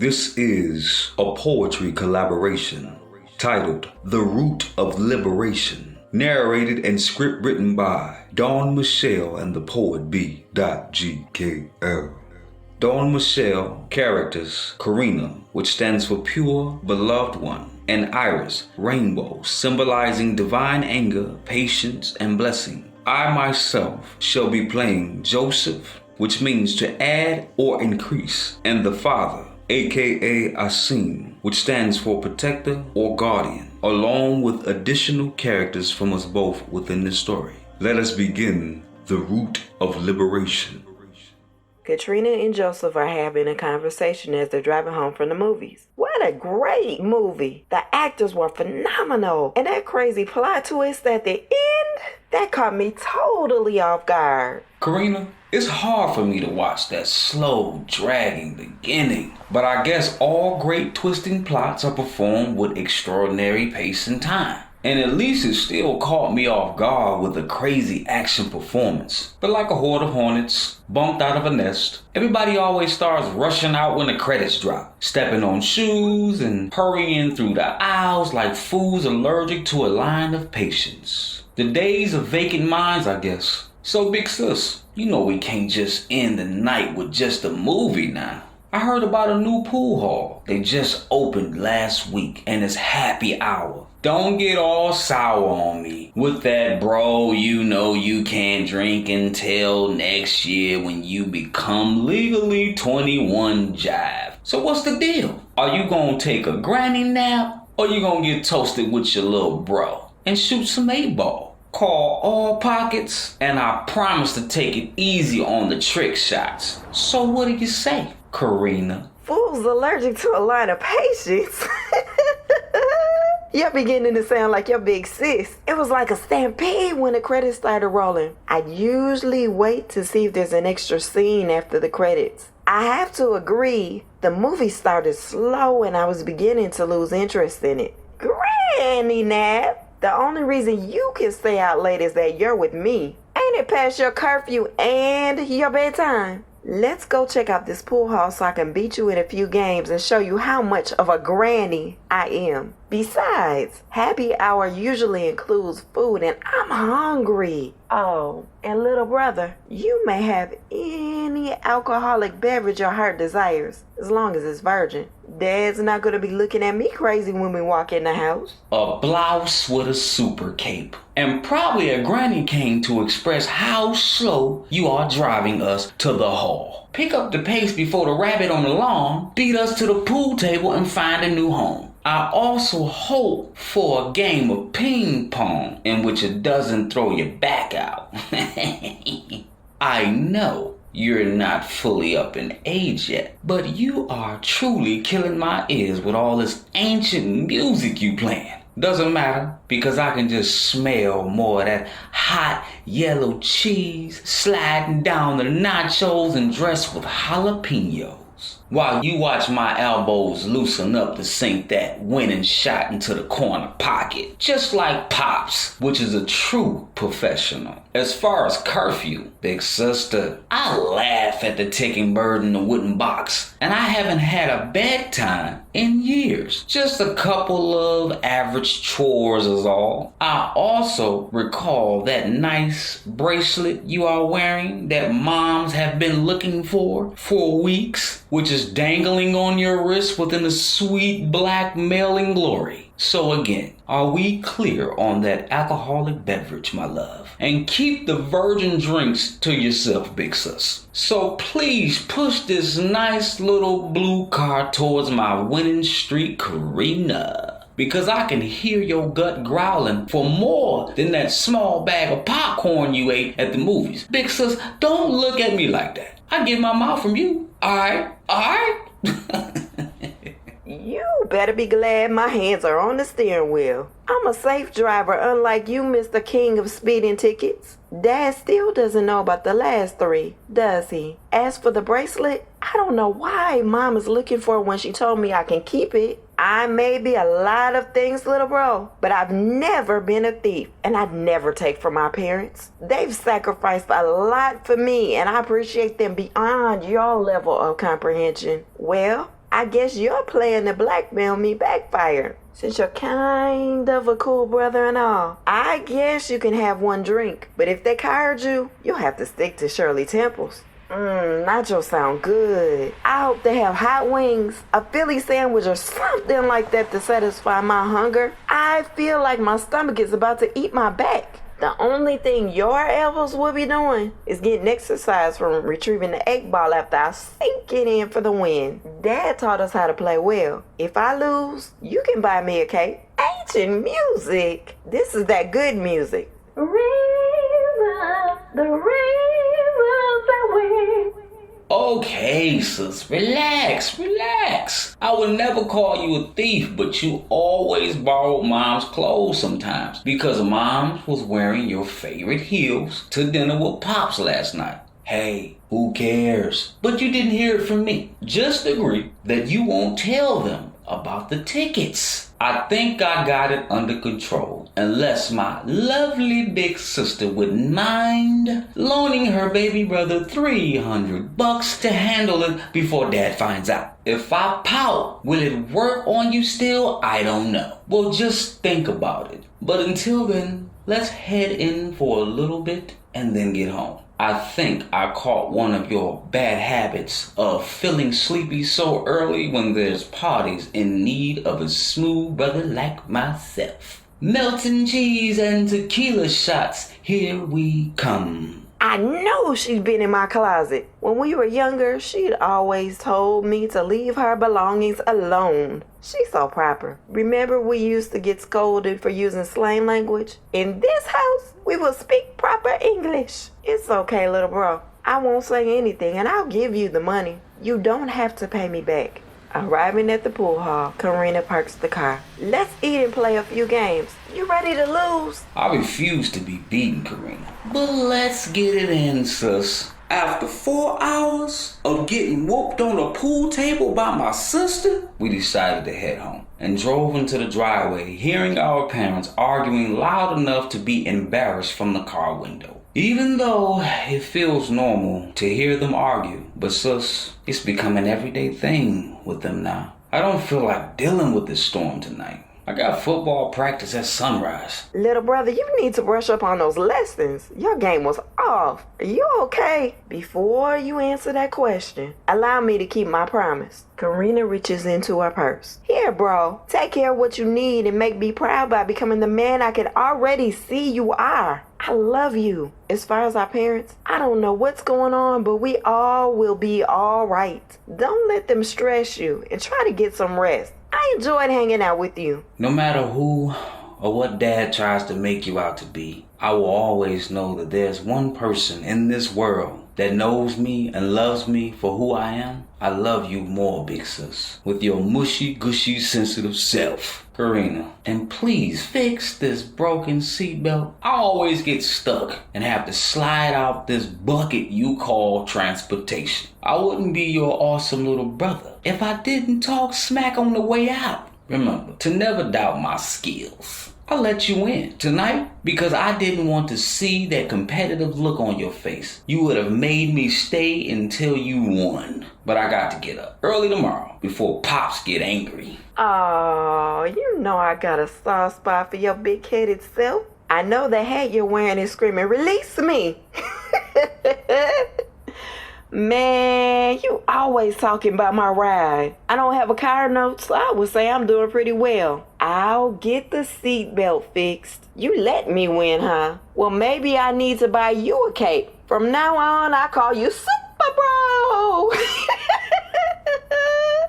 This is a poetry collaboration titled The Root of Liberation, narrated and script written by Dawn Michelle and the poet B.GKL. Dawn Michelle, characters Karina, which stands for Pure Beloved One, and Iris, Rainbow, symbolizing divine anger, patience, and blessing. I myself shall be playing Joseph, which means to add or increase, and the Father, aka Asim, which stands for protector or guardian, along with additional characters from us both within this story. Let us begin the root of liberation. Katrina and Joseph are having a conversation as they're driving home from the movies. What a great movie! The actors were phenomenal, and that crazy plot twist at the end, that caught me totally off guard. Karina, it's hard for me to watch that slow, dragging beginning, but I guess all great twisting plots are performed with extraordinary pace and time. And at least it still caught me off guard with a crazy action performance. But like a horde of hornets, bumped out of a nest, everybody always starts rushing out when the credits drop, stepping on shoes and hurrying through the aisles like fools allergic to a line of patience. The days of vacant minds, I guess. So big sis, you know we can't just end the night with just a movie now. I heard about a new pool hall. They just opened last week and it's happy hour. Don't get all sour on me with that, bro, you know you can't drink until next year when you become legally 21 jive. So what's the deal? Are you gonna take a granny nap or you gonna get toasted with your little bro and shoot some 8-ball? Call all pockets and I promise to take it easy on the trick shots. So what do you say, Karina? Fools allergic to a line of patience. You're beginning to sound like your big sis. It was like a stampede when the credits started rolling. I usually wait to see if there's an extra scene after the credits. I have to agree, the movie started slow and I was beginning to lose interest in it. Granny nap! The only reason you can stay out late is that you're with me. Ain't it past your curfew and your bedtime? Let's go check out this pool hall so I can beat you in a few games and show you how much of a granny I am. Besides, happy hour usually includes food and I'm hungry. Oh, and little brother, you may have any alcoholic beverage your heart desires, as long as it's virgin. Dad's not going to be looking at me crazy when we walk in the house. A blouse with a super cape. And probably a granny came to express how slow you are driving us to the hall. Pick up the pace before the rabbit on the lawn beat us to the pool table and find a new home. I also hope for a game of ping pong in which it doesn't throw your back out. I know you're not fully up in age yet, but you are truly killing my ears with all this ancient music you playing. Doesn't matter, because I can just smell more of that hot yellow cheese sliding down the nachos and dressed with jalapenos. While you watch my elbows loosen up to sink that winning shot into the corner pocket. Just like Pops, which is a true professional. As far as curfew, big sister, I laugh at the ticking bird in the wooden box. And I haven't had a bedtime in years. Just a couple of average chores is all. I also recall that nice bracelet you are wearing that moms have been looking for weeks, which is dangling on your wrist within the sweet black mailing glory. So again, are we clear on that alcoholic beverage, my love? And keep the virgin drinks to yourself, big sis. So please push this nice little blue car towards my winning streak, Karina. Because I can hear your gut growling for more than that small bag of popcorn you ate at the movies. Big sis, don't look at me like that. I get my mouth from you. Alright? You better be glad my hands are on the steering wheel. I'm a safe driver, unlike you, Mr. King of speeding tickets. Dad still doesn't know about the last 3, does he? As for the bracelet, I don't know why Mom is looking for it when she told me I can keep it. I may be a lot of things, little bro, but I've never been a thief, and I'd never take from my parents. They've sacrificed a lot for me, and I appreciate them beyond your level of comprehension. Well, I guess your plan to blackmail me backfired. Since you're kind of a cool brother and all, I guess you can have one drink. But if they card you, you'll have to stick to Shirley Temples. Nachos sound good. I hope they have hot wings, a Philly sandwich, or something like that to satisfy my hunger. I feel like my stomach is about to eat my back. The only thing your elbows will be doing is getting exercise from retrieving the 8-ball after I sink it in for the win. Dad taught us how to play well. If I lose, you can buy me a cake. Ancient music. This is that good music. Okay, sis, relax. I would never call you a thief, but you always borrowed Mom's clothes sometimes because Mom was wearing your favorite heels to dinner with Pops last night. Hey, who cares? But you didn't hear it from me. Just agree that you won't tell them about the tickets. I think I got it under control, unless my lovely big sister wouldn't mind loaning her baby brother $300 to handle it before Dad finds out. If I pout, will it work on you still? I don't know. Well, just think about it. But until then, let's head in for a little bit and then get home. I think I caught one of your bad habits of feeling sleepy so early when there's parties in need of a smooth brother like myself. Melting cheese and tequila shots, here we come. I know she's been in my closet. When we were younger, she'd always told me to leave her belongings alone. She's so proper. Remember we used to get scolded for using slang language? In this house, we will speak proper English. It's okay, little bro. I won't say anything and I'll give you the money. You don't have to pay me back. Arriving at the pool hall, Karina parks the car. Let's eat and play a few games. You ready to lose? I refuse to be beaten, Karina. But let's get it in, sis. After 4 hours of getting whooped on a pool table by my sister, we decided to head home and drove into the driveway, hearing our parents arguing loud enough to be embarrassed from the car window. Even though it feels normal to hear them argue, but sis, it's become an everyday thing with them now. I don't feel like dealing with this storm tonight. I got football practice at sunrise. Little brother, you need to brush up on those lessons. Your game was off. Are you okay? Before you answer that question, allow me to keep my promise. Karina reaches into her purse. Here, bro. Take care of what you need and make me proud by becoming the man I can already see you are. I love you. As far as our parents, I don't know what's going on, but we all will be all right. Don't let them stress you and try to get some rest. I enjoyed hanging out with you. No matter who or what Dad tries to make you out to be, I will always know that there's one person in this world that knows me and loves me for who I am. I love you more, big sis, with your mushy, gushy, sensitive self. Karina, and please fix this broken seatbelt. I always get stuck and have to slide out this bucket you call transportation. I wouldn't be your awesome little brother if I didn't talk smack on the way out. Remember to never doubt my skills. I let you in tonight because I didn't want to see that competitive look on your face. You would have made me stay until you won. But I got to get up early tomorrow before Pops get angry. Oh, you know I got a soft spot for your big-headed self. I know the hat you're wearing is screaming, "Release me!" Man, you always talking about my ride. I don't have a car note, so I would say I'm doing pretty well. I'll get the seatbelt fixed. You let me win, huh? Well, maybe I need to buy you a cape. From now on, I call you Super Bro.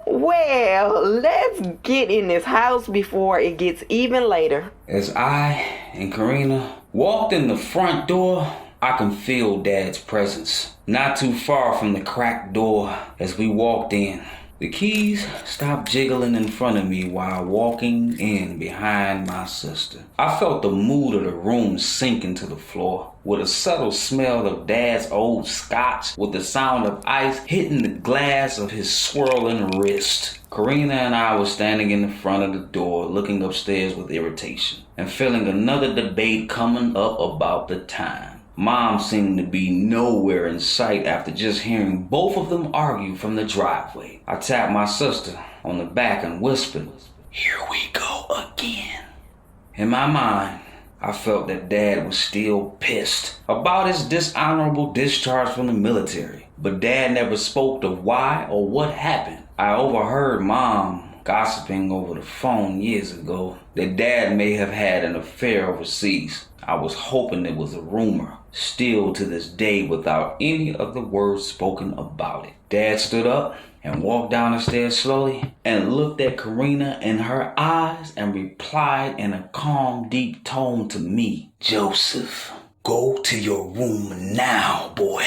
Well, let's get in this house before it gets even later. As I and Karina walked in the front door, I can feel Dad's presence. Not too far from the cracked door as we walked in. The keys stopped jiggling in front of me while walking in behind my sister. I felt the mood of the room sink into the floor, with a subtle smell of Dad's old scotch, with the sound of ice hitting the glass of his swirling wrist. Karina and I were standing in the front of the door, looking upstairs with irritation, and feeling another debate coming up about the time. Mom seemed to be nowhere in sight after just hearing both of them argue from the driveway. I tapped my sister on the back and whispered, "Here we go again." In my mind, I felt that Dad was still pissed about his dishonorable discharge from the military, but Dad never spoke of why or what happened. I overheard Mom gossiping over the phone years ago that Dad may have had an affair overseas. I was hoping it was a rumor, still to this day without any of the words spoken about it. Dad stood up and walked down the stairs slowly and looked at Karina in her eyes and replied in a calm, deep tone to me, "Joseph, go to your room now, boy.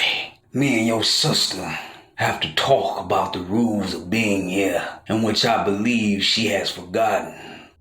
Me and your sister have to talk about the rules of being here, in which I believe she has forgotten.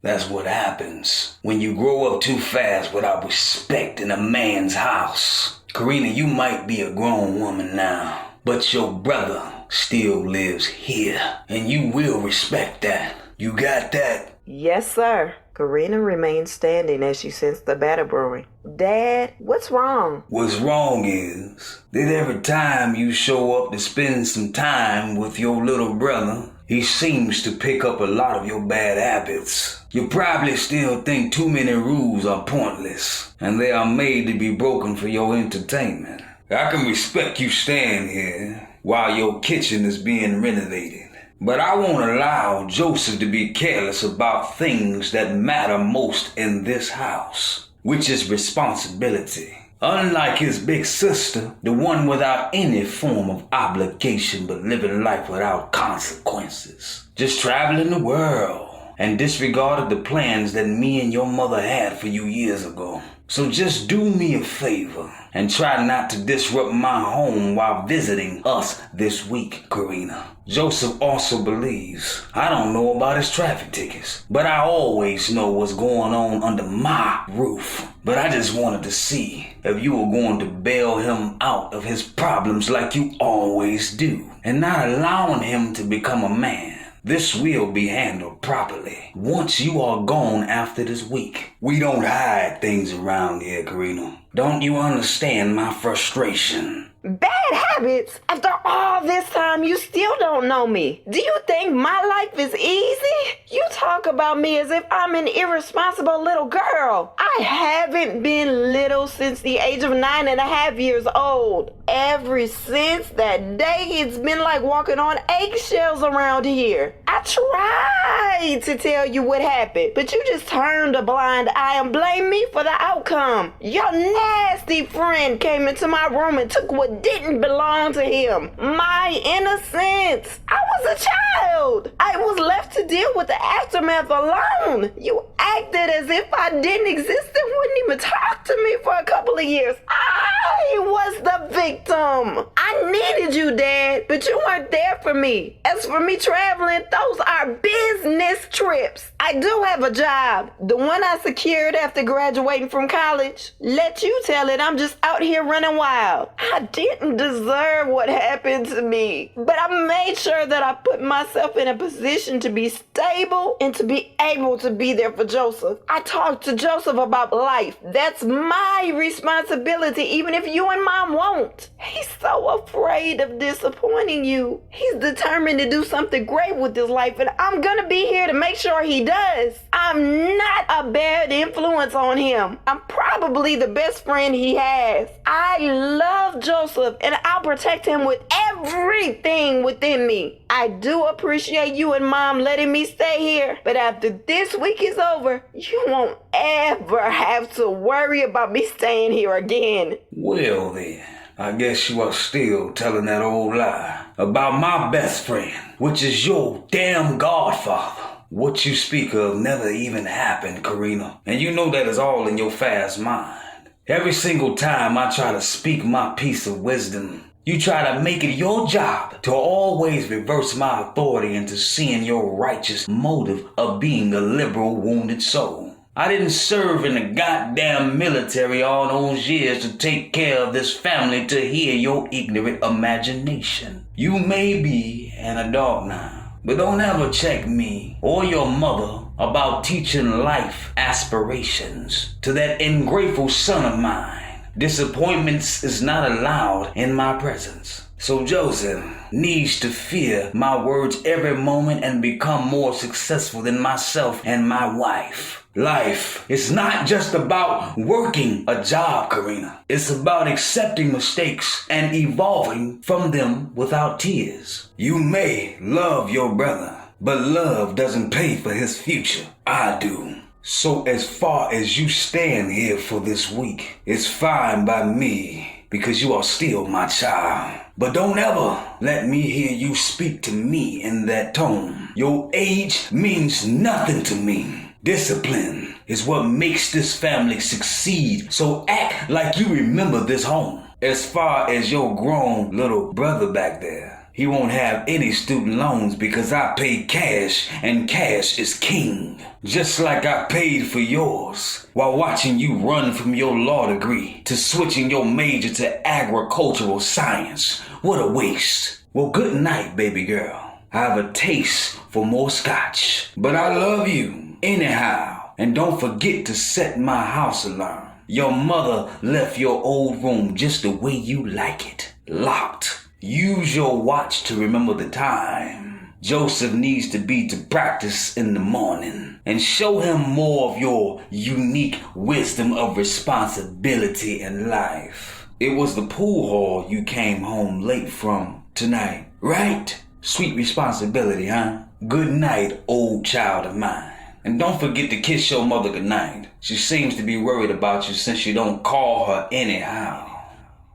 That's what happens when you grow up too fast without respect in a man's house. Karina, you might be a grown woman now, but your brother still lives here, and you will respect that. You got that?" Yes, sir. Karina remained standing as she sensed the batter brewing. Dad, what's wrong? What's wrong is that every time you show up to spend some time with your little brother, he seems to pick up a lot of your bad habits. You probably still think too many rules are pointless, and they are made to be broken for your entertainment. I can respect you staying here while your kitchen is being renovated, but I won't allow Joseph to be careless about things that matter most in this house, which is responsibility. Unlike his big sister, the one without any form of obligation but living life without consequences, just traveling the world, and disregarded the plans that me and your mother had for you years ago. So just do me a favor and try not to disrupt my home while visiting us this week, Karina. Joseph also believes I don't know about his traffic tickets, but I always know what's going on under my roof. But I just wanted to see if you were going to bail him out of his problems like you always do, and not allowing him to become a man. This will be handled properly once you are gone after this week. We don't hide things around here, Karina. Don't you understand my frustration? Bad habits? After all this time, you still don't know me. Do you think my life is easy? You talk about me as if I'm an irresponsible little girl. I haven't been little since the age of 9.5 years old. Ever since that day, it's been like walking on eggshells around here. I tried to tell you what happened, but you just turned a blind eye and blamed me for the outcome. Your nasty friend came into my room and took what didn't belong to him. My innocence. I was a child. I was left to deal with the aftermath alone. You acted as if I didn't exist and wouldn't even talk to me for a couple of years. I was the victim. I needed you, Dad, but you weren't there for me. As for me traveling, those are business trips. I do have a job, the one I secured after graduating from college. Let you tell it, I'm just out here running wild. I didn't deserve what happened to me, but I made sure that I put myself in a position to be stable and to be able to be there for Joseph. I talked to Joseph about life. That's my responsibility, even if you and Mom won't. He's so afraid of disappointing you. He's determined to do something great with his life, and I'm gonna be here to make sure he does. I'm not a bad influence on him. I'm probably the best friend he has. I love Joseph, and I'll protect him with everything within me. I do appreciate you and Mom letting me stay here, but after this week is over, you won't ever have to worry about me staying here again. Well then, I guess you are still telling that old lie about my best friend, which is your damn godfather. What you speak of never even happened, Karina, and you know that is all in your fast mind. Every single time I try to speak my piece of wisdom, you try to make it your job to always reverse my authority into seeing your righteous motive of being a liberal wounded soul. I didn't serve in the goddamn military all those years to take care of this family to hear your ignorant imagination. You may be an adult now, but don't ever check me or your mother about teaching life aspirations to that ungrateful son of mine. Disappointments is not allowed in my presence. So Joseph needs to fear my words every moment and become more successful than myself and my wife. Life is not just about working a job, Karina. It's about accepting mistakes and evolving from them without tears. You may love your brother, but love doesn't pay for his future. I do. So as far as you stand here for this week, it's fine by me because you are still my child. But don't ever let me hear you speak to me in that tone. Your age means nothing to me. Discipline is what makes this family succeed. So act like you remember this home. As far as your grown little brother back there, he won't have any student loans because I pay cash and cash is king. Just like I paid for yours while watching you run from your law degree to switching your major to agricultural science. What a waste. Well, good night, baby girl. I have a taste for more scotch, but I love you anyhow. And don't forget to set my house alarm. Your mother left your old room just the way you like it, locked. Use your watch to remember the time. Joseph needs to be to practice in the morning and show him more of your unique wisdom of responsibility in life. It was the pool hall you came home late from tonight, right? Sweet responsibility, huh? Good night, old child of mine. And don't forget to kiss your mother goodnight. She seems to be worried about you since you don't call her anyhow.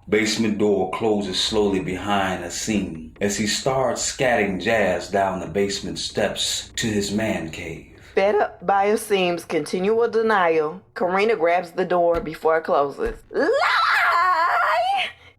Basement door closes slowly behind Asim as he starts scatting jazz down the basement steps to his man cave. Fed up by Asim's continual denial, Karina grabs the door before it closes. Lie!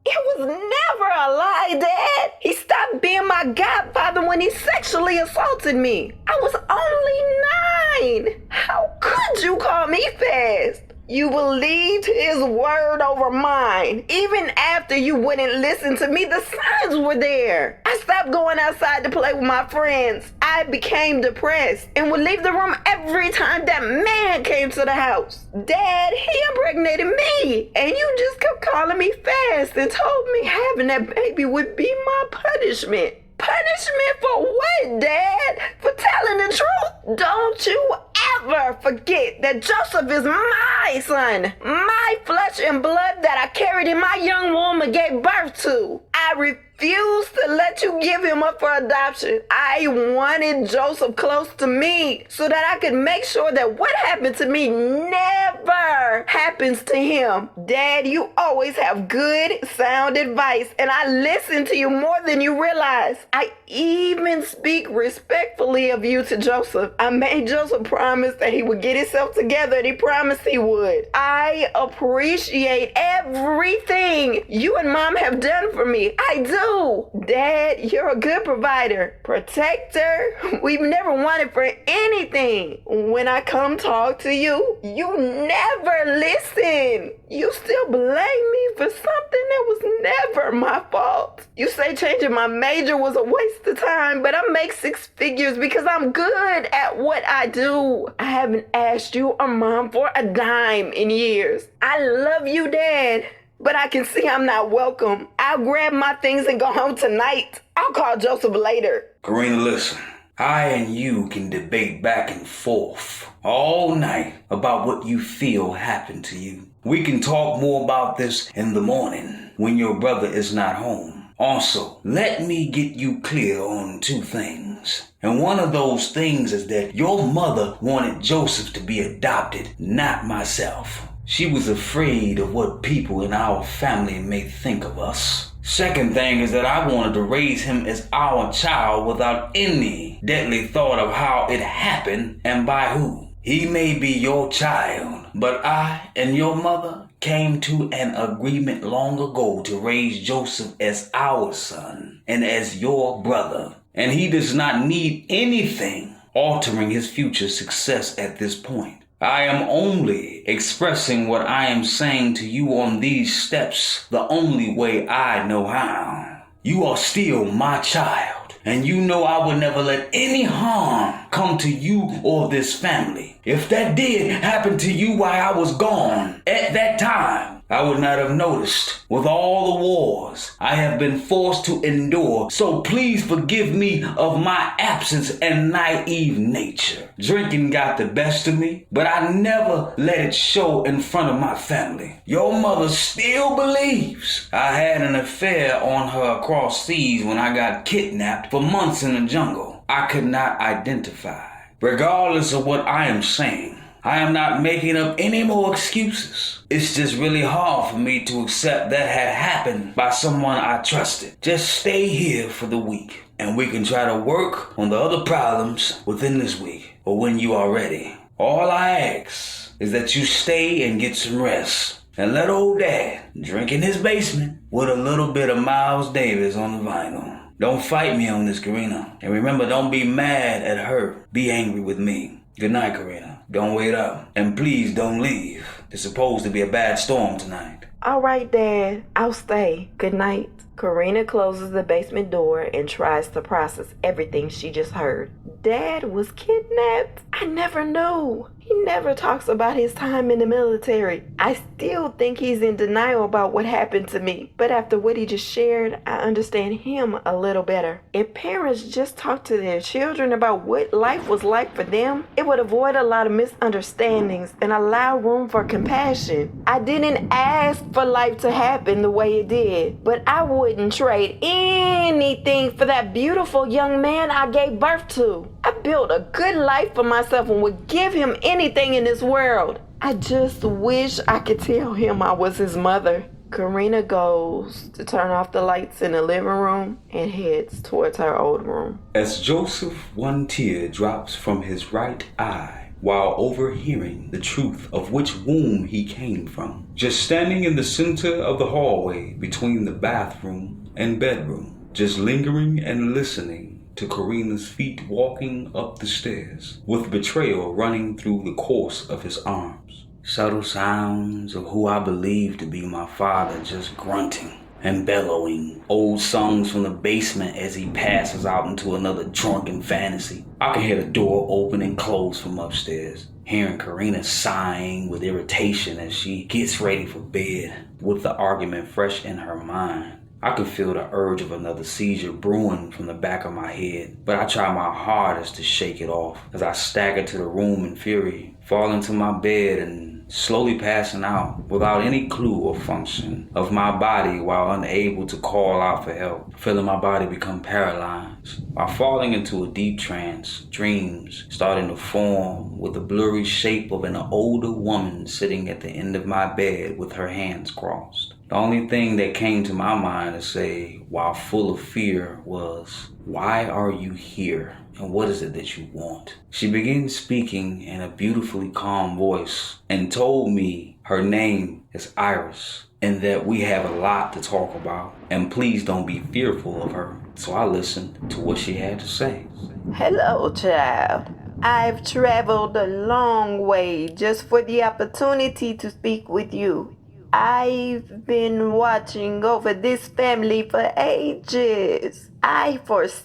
It was never a lie, Dad. He stopped being my godfather when he sexually assaulted me. I was only 9. How could you call me fast? You believed his word over mine. Even after you wouldn't listen to me, the signs were there. I stopped going outside to play with my friends. I became depressed and would leave the room every time that man came to the house. Dad, he impregnated me, and you just kept calling me fast and told me having that baby would be my punishment. Punishment for what, Dad? For telling the truth? Don't you ever forget that Joseph is my son, my flesh and blood that I carried in my young womb and gave birth to. I refuse to let you give him up for adoption. I wanted Joseph close to me so that I could make sure that what happened to me never happens to him. Dad, you always have good, sound advice, and I listen to you more than you realize. I even speak respectfully of you to Joseph. I made Joseph promise that he would get himself together, and he promised he would. I appreciate everything you and Mom have done for me. I do. Dad, you're a good provider, protector. We've never wanted for anything. When I come talk to you, you never listen. You still blame me for something that was never my fault. You say changing my major was a waste of time, but I make 6 figures because I'm good at what I do. I haven't asked you or Mom for a dime in years. I love you, Dad, but I can see I'm not welcome. I'll grab my things and go home tonight. I'll call Joseph later. Karina, listen. I and you can debate back and forth all night about what you feel happened to you. We can talk more about this in the morning when your brother is not home. Also, let me get you clear on 2 things. And one of those things is that your mother wanted Joseph to be adopted, not myself. She was afraid of what people in our family may think of us. Second thing is that I wanted to raise him as our child without any deadly thought of how it happened and by who. He may be your child, but I and your mother came to an agreement long ago to raise Joseph as our son and as your brother. And he does not need anything altering his future success at this point. I am only expressing what I am saying to you on these steps the only way I know how. You are still my child, and you know I would never let any harm come to you or this family. If that did happen to you while I was gone at that time, I would not have noticed. With all the wars I have been forced to endure, so please forgive me of my absence and naive nature. Drinking got the best of me, but I never let it show in front of my family. Your mother still believes I had an affair on her across seas when I got kidnapped for months in the jungle I could not identify. Regardless of what I am saying, I am not making up any more excuses. It's just really hard for me to accept that had happened by someone I trusted. Just stay here for the week, and we can try to work on the other problems within this week, or when you are ready. All I ask is that you stay and get some rest, and let old Dad drink in his basement with a little bit of Miles Davis on the vinyl. Don't fight me on this, Karina. And remember, don't be mad at her. Be angry with me. Good night, Karina. Don't wait up. And please don't leave. It's supposed to be a bad storm tonight. All right, Dad. I'll stay. Good night. Karina closes the basement door and tries to process everything she just heard. Dad was kidnapped? I never knew. He never talks about his time in the military. I still think he's in denial about what happened to me. But after what he just shared, I understand him a little better. If parents just talk to their children about what life was like for them, it would avoid a lot of misunderstandings and allow room for compassion. I didn't ask for life to happen the way it did, but I wouldn't trade anything for that beautiful young man I gave birth to. I built a good life for myself and would give him anything in this world. I just wish I could tell him I was his mother. Karina goes to turn off the lights in the living room and heads towards her old room. As Joseph, one tear drops from his right eye while overhearing the truth of which womb he came from, just standing in the center of the hallway between the bathroom and bedroom, just lingering and listening to Karina's feet walking up the stairs, with betrayal running through the course of his arms. Subtle sounds of who I believe to be my father just grunting and bellowing. Old songs from the basement as he passes out into another drunken fantasy. I can hear the door open and close from upstairs, hearing Karina sighing with irritation as she gets ready for bed, with the argument fresh in her mind. I could feel the urge of another seizure brewing from the back of my head, but I try my hardest to shake it off as I stagger to the room in fury, fall into my bed and slowly passing out without any clue or function of my body while unable to call out for help, feeling my body become paralyzed. While falling into a deep trance, dreams starting to form with the blurry shape of an older woman sitting at the end of my bed with her hands crossed. The only thing that came to my mind to say, while full of fear, was, "Why are you here? And what is it that you want?" She began speaking in a beautifully calm voice and told me her name is Iris and that we have a lot to talk about and please don't be fearful of her. So I listened to what she had to say. Hello, child. I've traveled a long way just for the opportunity to speak with you. I've been watching over this family for ages. I foresee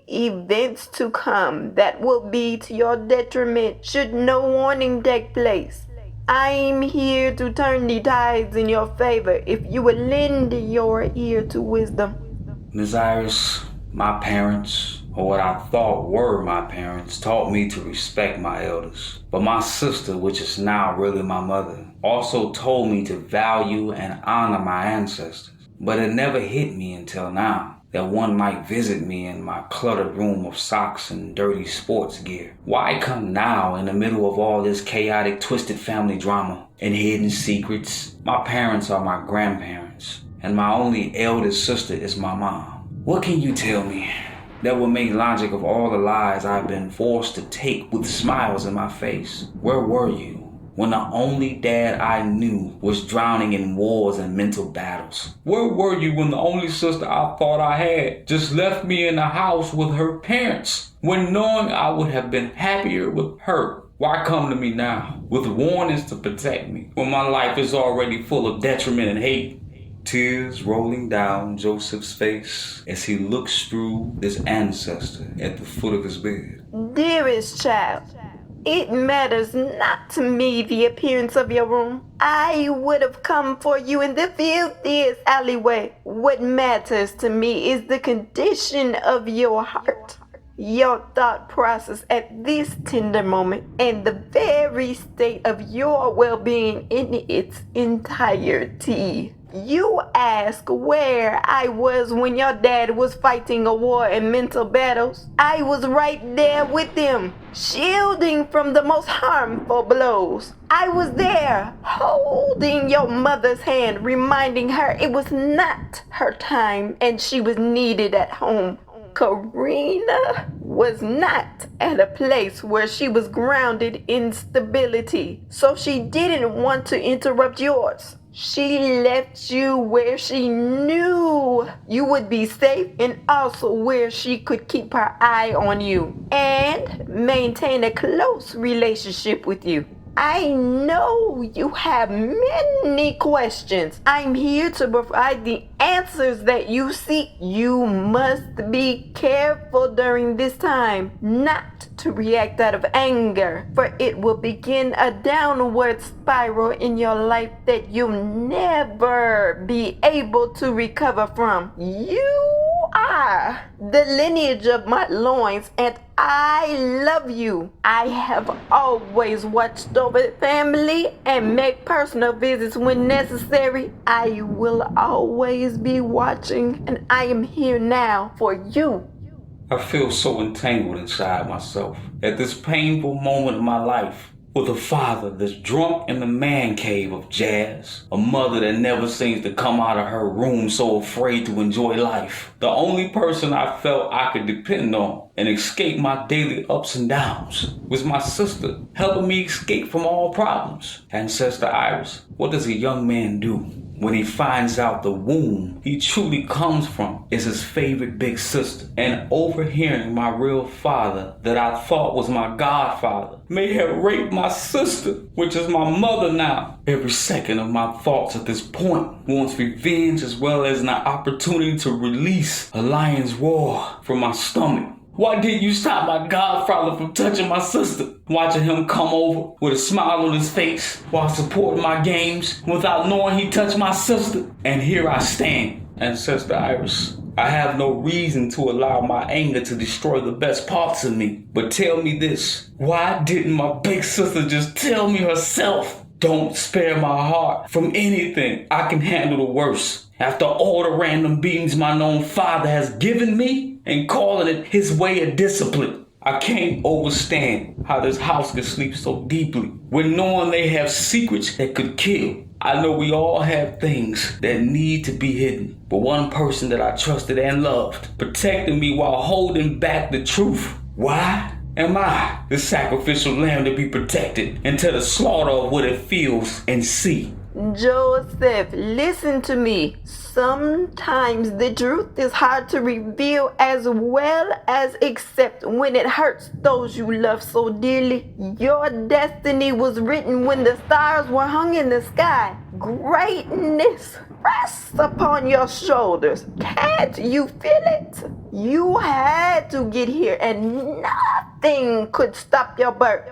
events to come that will be to your detriment should no warning take place. I'm here to turn the tides in your favor if you will lend your ear to wisdom. Ms. Iris, my parents, or what I thought were my parents, taught me to respect my elders. But my sister, which is now really my mother, also told me to value and honor my ancestors. But it never hit me until now that one might visit me in my cluttered room of socks and dirty sports gear. Why come now in the middle of all this chaotic, twisted family drama and hidden secrets? My parents are my grandparents, and my only eldest sister is my mom. What can you tell me that will make logic of all the lies I've been forced to take with smiles in my face? Where were you when the only dad I knew was drowning in wars and mental battles? Where were you when the only sister I thought I had just left me in the house with her parents, when knowing I would have been happier with her? Why come to me now with warnings to protect me when my life is already full of detriment and hate? tears rolling down Joseph's face as he looks through his ancestor at the foot of his bed. Dearest child, it matters not to me the appearance of your room. I would have come for you in the filthiest alleyway. What matters to me is the condition of your heart, your thought process at this tender moment, and the very state of your well-being in its entirety. You ask where I was when your dad was fighting a war and mental battles. I was right there with him, shielding from the most harmful blows. I was there, holding your mother's hand, reminding her it was not her time and she was needed at home. Karina was not at a place where she was grounded in stability, so she didn't want to interrupt yours. She left you where she knew you would be safe and also where she could keep her eye on you and maintain a close relationship with you. I know you have many questions. I'm here to provide the answers that you seek. You must be careful during this time not to react out of anger, for it will begin a downward spiral in your life that you'll never be able to recover from. You are the lineage of my loins, and I love you. I have always watched over the family and make personal visits when necessary. I will always be watching, and I am here now for you. I feel so entangled inside myself at this painful moment of my life. With a father that's drunk in the man cave of jazz, a mother that never seems to come out of her room so afraid to enjoy life. The only person I felt I could depend on and escape my daily ups and downs was my sister, helping me escape from all problems. Ancestor Iris, what does a young man do when he finds out the womb he truly comes from is his favorite big sister? And overhearing my real father that I thought was my godfather may have raped my sister, which is my mother now. Every second of my thoughts at this point wants revenge as well as an opportunity to release a lion's roar from my stomach. Why didn't you stop my godfather from touching my sister? Watching him come over with a smile on his face while supporting my games without knowing he touched my sister. And here I stand, Ancestor Iris. I have no reason to allow my anger to destroy the best parts of me. But tell me this, why didn't my big sister just tell me herself? Don't spare my heart from anything. I can handle the worst. After all the random beatings my known father has given me and calling it his way of discipline, I can't understand how this house can sleep so deeply when knowing they have secrets that could kill. I know we all have things that need to be hidden, but one person that I trusted and loved protected me while holding back the truth. Why am I the sacrificial lamb to be protected until the slaughter of what it feels and see? Joseph, listen to me. Sometimes the truth is hard to reveal as well as accept when it hurts those you love so dearly. Your destiny was written when the stars were hung in the sky. Greatness rests upon your shoulders. Can't you feel it? You had to get here and nothing could stop your birth.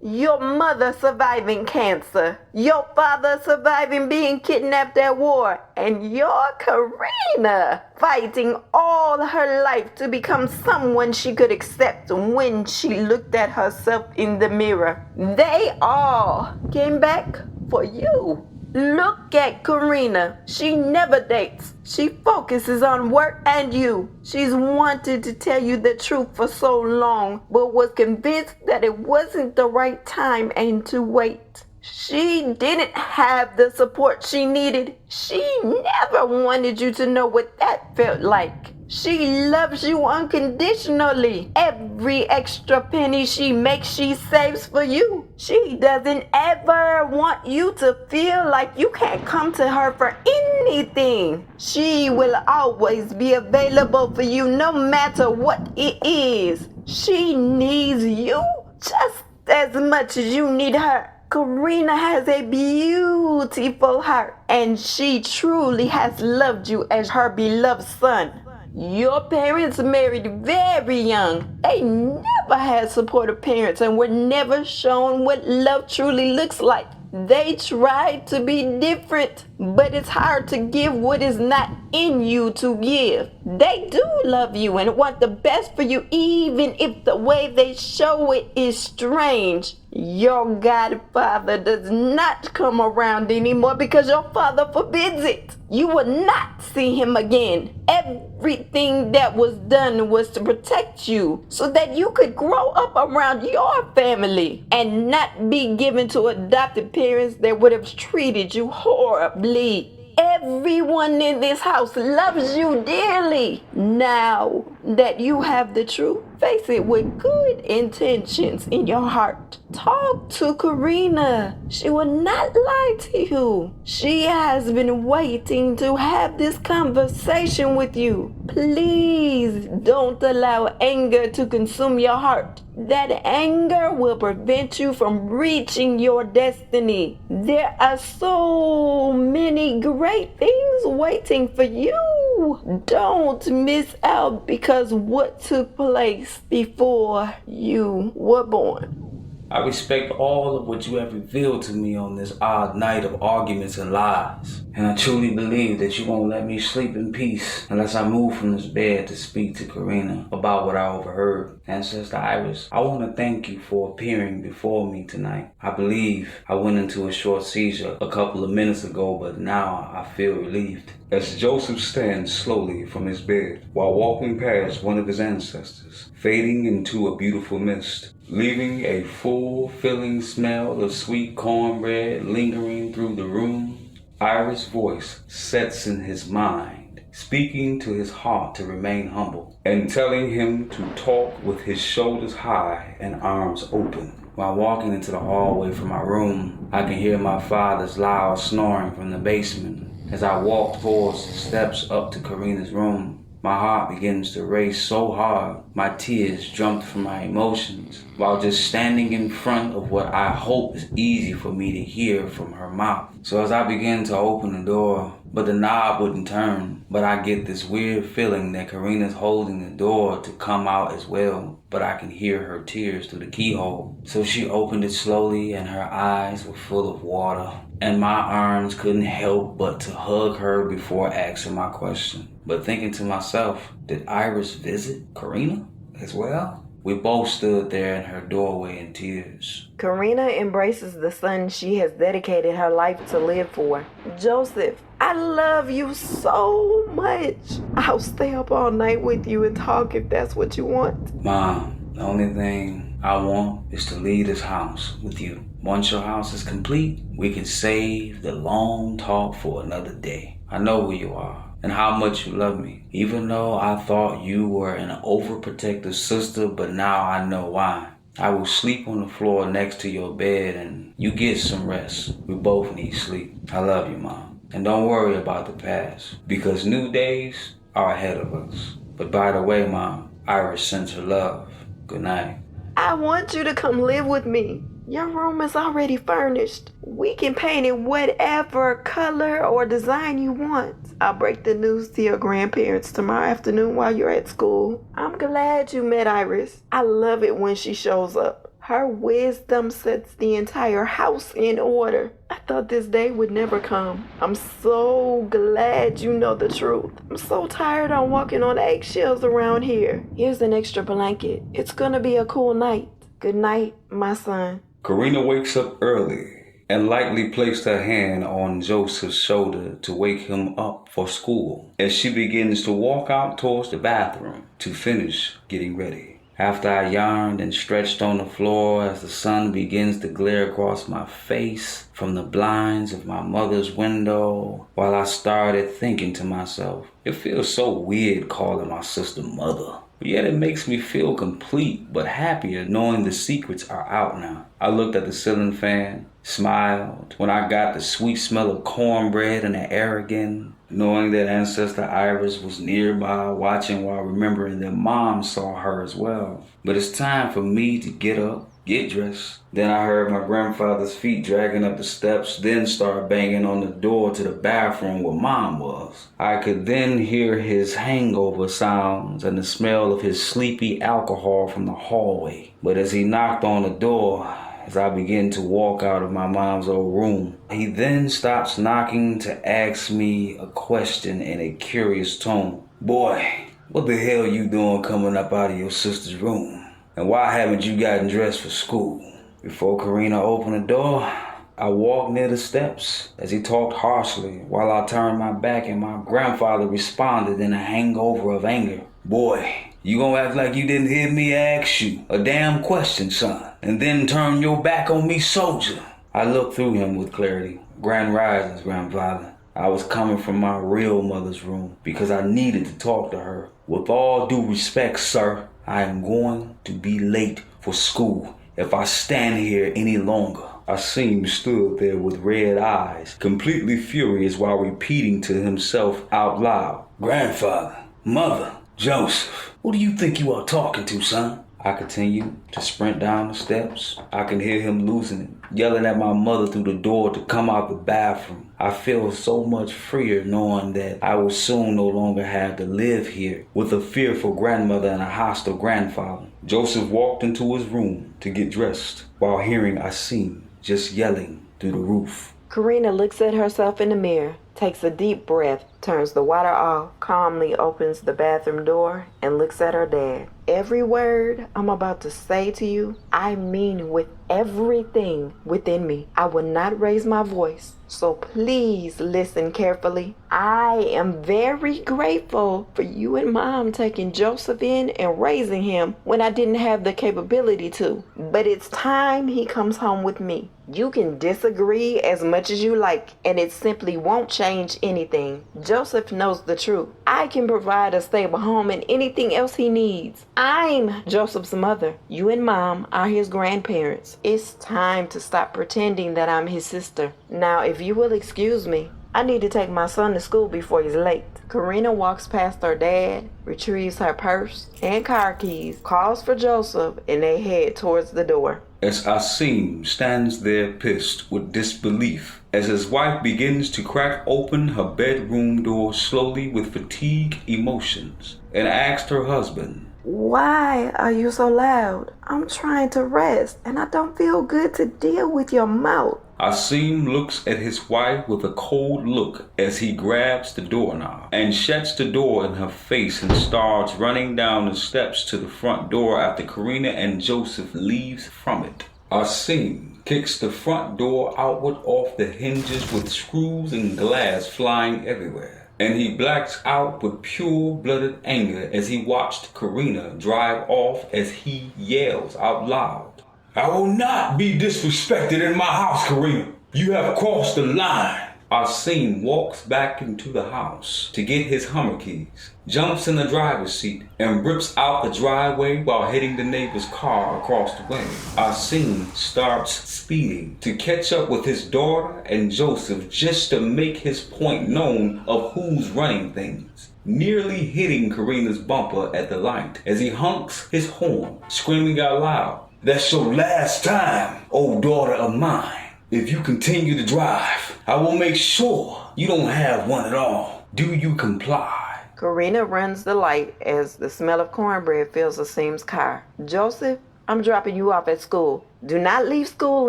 Your mother surviving cancer, your father surviving being kidnapped at war, and your Karina fighting all her life to become someone she could accept when she looked at herself in the mirror. They all came back for you. Look at Karina. She never dates. She focuses on work and you. She's wanted to tell you the truth for so long, but was convinced that it wasn't the right time and to wait. She didn't have the support she needed. She never wanted you to know what that felt like. She loves you unconditionally. Every extra penny she makes, she saves for you. She doesn't ever want you to feel like you can't come to her for anything. She will always be available for you no matter what it is. She needs you just as much as you need her. Karina has a beautiful heart, and she truly has loved you as her beloved son. Your parents married very young. They never had supportive parents and were never shown what love truly looks like. They tried to be different, but it's hard to give what is not in you to give. They do love you and want the best for you, even if the way they show it is strange. Your godfather does not come around anymore because your father forbids it. You will not see him again. Everything that was done was to protect you so that you could grow up around your family and not be given to adopted parents that would have treated you horribly. Everyone in this house loves you dearly. Now that you have the truth, face it with good intentions in your heart. Talk to Karina. She will not lie to you. She has been waiting to have this conversation with you. Please don't allow anger to consume your heart. That anger will prevent you from reaching your destiny. There are so many great things waiting for you. Don't miss out because what took place before you were born. I respect all of what you have revealed to me on this odd night of arguments and lies. And I truly believe that you won't let me sleep in peace unless I move from this bed to speak to Karina about what I overheard. Ancestor Iris, I want to thank you for appearing before me tonight. I believe I went into a short seizure a couple of minutes ago, but now I feel relieved. As Joseph stands slowly from his bed while walking past one of his ancestors, fading into a beautiful mist, leaving a full filling smell of sweet cornbread lingering through the room, Iris' voice sets in his mind, speaking to his heart to remain humble, and telling him to talk with his shoulders high and arms open. While walking into the hallway from my room, I can hear my father's loud snoring from the basement. As I walk towards the steps up to Karina's room, my heart begins to race so hard, my tears jumped from my emotions, while just standing in front of what I hope is easy for me to hear from her mouth. So as I begin to open the door, but the knob wouldn't turn, but I get this weird feeling that Karina's holding the door to come out as well, but I can hear her tears through the keyhole. So she opened it slowly and her eyes were full of water, and my arms couldn't help but to hug her before asking my question. But thinking to myself, did Iris visit Karina as well? We both stood there in her doorway in tears. Karina embraces the son she has dedicated her life to live for. Joseph, I love you so much. I'll stay up all night with you and talk if that's what you want. Mom, the only thing I want is to leave this house with you. Once your house is complete, we can save the long talk for another day. I know who you are and how much you love me. Even though I thought you were an overprotective sister, but now I know why. I will sleep on the floor next to your bed and you get some rest. We both need sleep. I love you, Mom. And don't worry about the past, because new days are ahead of us. But by the way, Mom, Iris sends her love. Good night. I want you to come live with me. Your room is already furnished. We can paint it whatever color or design you want. I'll break the news to your grandparents tomorrow afternoon while you're at school. I'm glad you met Iris. I love it when she shows up. Her wisdom sets the entire house in order. I thought this day would never come. I'm so glad you know the truth. I'm so tired of walking on eggshells around here. Here's an extra blanket. It's gonna be a cool night. Good night, my son. Karina wakes up early and lightly placed her hand on Joseph's shoulder to wake him up for school as she begins to walk out towards the bathroom to finish getting ready. After I yawned and stretched on the floor as the sun begins to glare across my face from the blinds of my mother's window, while I started thinking to myself, it feels so weird calling my sister mother. But yet it makes me feel complete but happier knowing the secrets are out now. I looked at the ceiling fan, smiled when I got the sweet smell of cornbread in the air again, knowing that Ancestor Iris was nearby watching while remembering that Mom saw her as well. But it's time for me to get up, get dressed. Then I heard my grandfather's feet dragging up the steps, then start banging on the door to the bathroom where Mom was. I could then hear his hangover sounds and the smell of his sleepy alcohol from the hallway. But as he knocked on the door, as I began to walk out of my mom's old room, he then stops knocking to ask me a question in a curious tone. Boy, what the hell you doing coming up out of your sister's room? And why haven't you gotten dressed for school? Before Karina opened the door, I walked near the steps as he talked harshly while I turned my back, and my grandfather responded in a hangover of anger. Boy, you gonna act like you didn't hear me ask you a damn question, son, and then turn your back on me, soldier. I looked through him with clarity. Grand risings, grandfather. I was coming from my real mother's room because I needed to talk to her. With all due respect, sir, I am going to be late for school if I stand here any longer. Asim stood there with red eyes, completely furious while repeating to himself out loud, Grandfather, Mother, Joseph, who do you think you are talking to, son? I continued to sprint down the steps. I can hear him losing it, yelling at my mother through the door to come out the bathroom. I feel so much freer knowing that I will soon no longer have to live here with a fearful grandmother and a hostile grandfather. Joseph walked into his room to get dressed while hearing Asim just yelling through the roof. Karina looks at herself in the mirror, takes a deep breath, turns the water off, calmly opens the bathroom door, and looks at her dad. Every word I'm about to say to you, I mean with everything within me. I will not raise my voice, so please listen carefully. I am very grateful for you and Mom taking Joseph in and raising him when I didn't have the capability to. But it's time he comes home with me. You can disagree as much as you like, and it simply won't change anything. Joseph knows the truth. I can provide a stable home and anything else he needs. I'm Joseph's mother. You and Mom are his grandparents. It's time to stop pretending that I'm his sister. Now, if you will excuse me, I need to take my son to school before he's late. Karina walks past her dad, retrieves her purse and car keys, calls for Joseph, and they head towards the door. As Asim stands there pissed with disbelief, as his wife begins to crack open her bedroom door slowly with fatigue emotions, and asks her husband, Why are you so loud? I'm trying to rest, and I don't feel good to deal with your mouth. Asim looks at his wife with a cold look as he grabs the doorknob and shuts the door in her face and starts running down the steps to the front door after Karina and Joseph leaves from it. Asim kicks the front door outward off the hinges with screws and glass flying everywhere, and he blacks out with pure-blooded anger as he watched Karina drive off as he yells out loud, I will not be disrespected in my house, Karina. You have crossed the line. Asim walks back into the house to get his Hummer keys, jumps in the driver's seat, and rips out the driveway while hitting the neighbor's car across the way. Asim starts speeding to catch up with his daughter and Joseph just to make his point known of who's running things, nearly hitting Karina's bumper at the light as he honks his horn, screaming out loud, That's your last time, old daughter of mine. If you continue to drive, I will make sure you don't have one at all. Do you comply? Karina runs the light as the smell of cornbread fills Asim's car. Joseph, I'm dropping you off at school. Do not leave school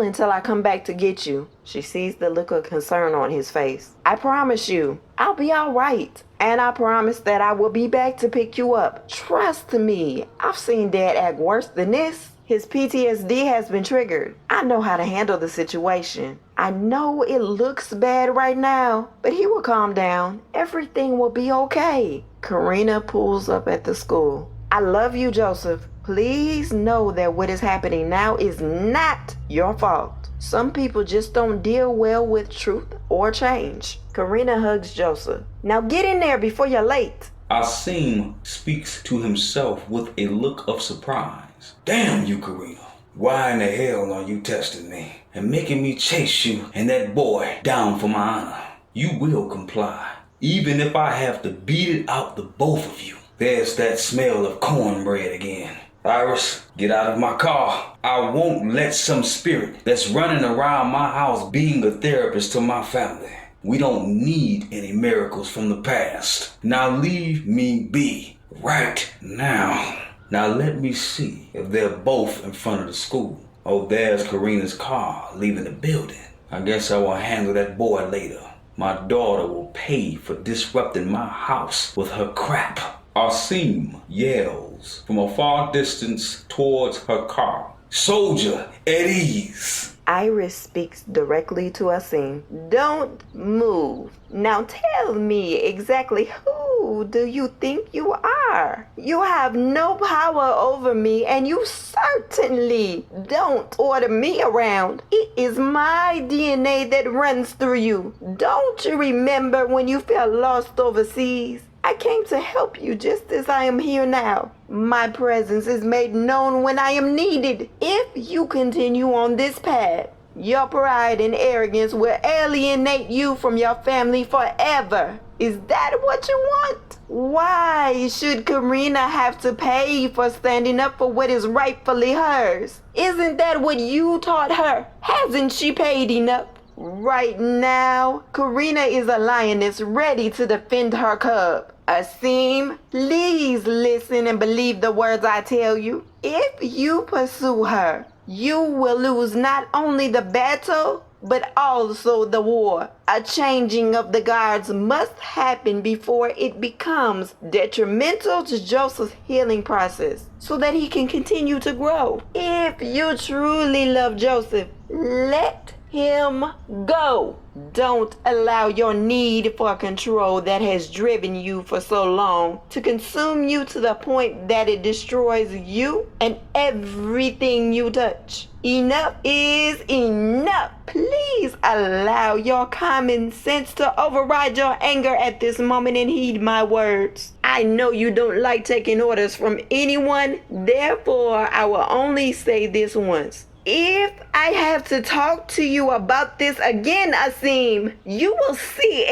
until I come back to get you. She sees the look of concern on his face. I promise you, I'll be all right. And I promise that I will be back to pick you up. Trust me, I've seen Dad act worse than this. His PTSD has been triggered. I know how to handle the situation. I know it looks bad right now, but he will calm down. Everything will be okay. Karina pulls up at the school. I love you, Joseph. Please know that what is happening now is not your fault. Some people just don't deal well with truth or change. Karina hugs Joseph. Now get in there before you're late. Asim speaks to himself with a look of surprise. Damn you, Karina. Why in the hell are you testing me and making me chase you and that boy down for my honor? You will comply, even if I have to beat it out the both of you. There's that smell of cornbread again. Iris, get out of my car. I won't let some spirit that's running around my house being a therapist to my family. We don't need any miracles from the past. Now leave me be right now. Now let me see if they're both in front of the school. Oh, there's Karina's car leaving the building. I guess I will handle that boy later. My daughter will pay for disrupting my house with her crap. Asim yells from a far distance towards her car. Soldier, at ease. Iris speaks directly to Asim. Don't move. Now tell me exactly who do you think you are? You have no power over me, and you certainly don't order me around. It is my DNA that runs through you. Don't you remember when you felt lost overseas? I came to help you just as I am here now. My presence is made known when I am needed. If you continue on this path, your pride and arrogance will alienate you from your family forever. Is that what you want? Why should Karina have to pay for standing up for what is rightfully hers? Isn't that what you taught her? Hasn't she paid enough? Right now, Karina is a lioness ready to defend her cub. Asim, please listen and believe the words I tell you. If you pursue her, you will lose not only the battle, but also the war. A changing of the guards must happen before it becomes detrimental to Joseph's healing process, so that he can continue to grow. If you truly love Joseph, let him go. Don't allow your need for control that has driven you for so long to consume you to the point that it destroys you and everything you touch. Enough is enough. Please allow your common sense to override your anger at this moment and heed my words. I know you don't like taking orders from anyone, therefore I will only say this once. If I have to talk to you about this again, Asim, you will see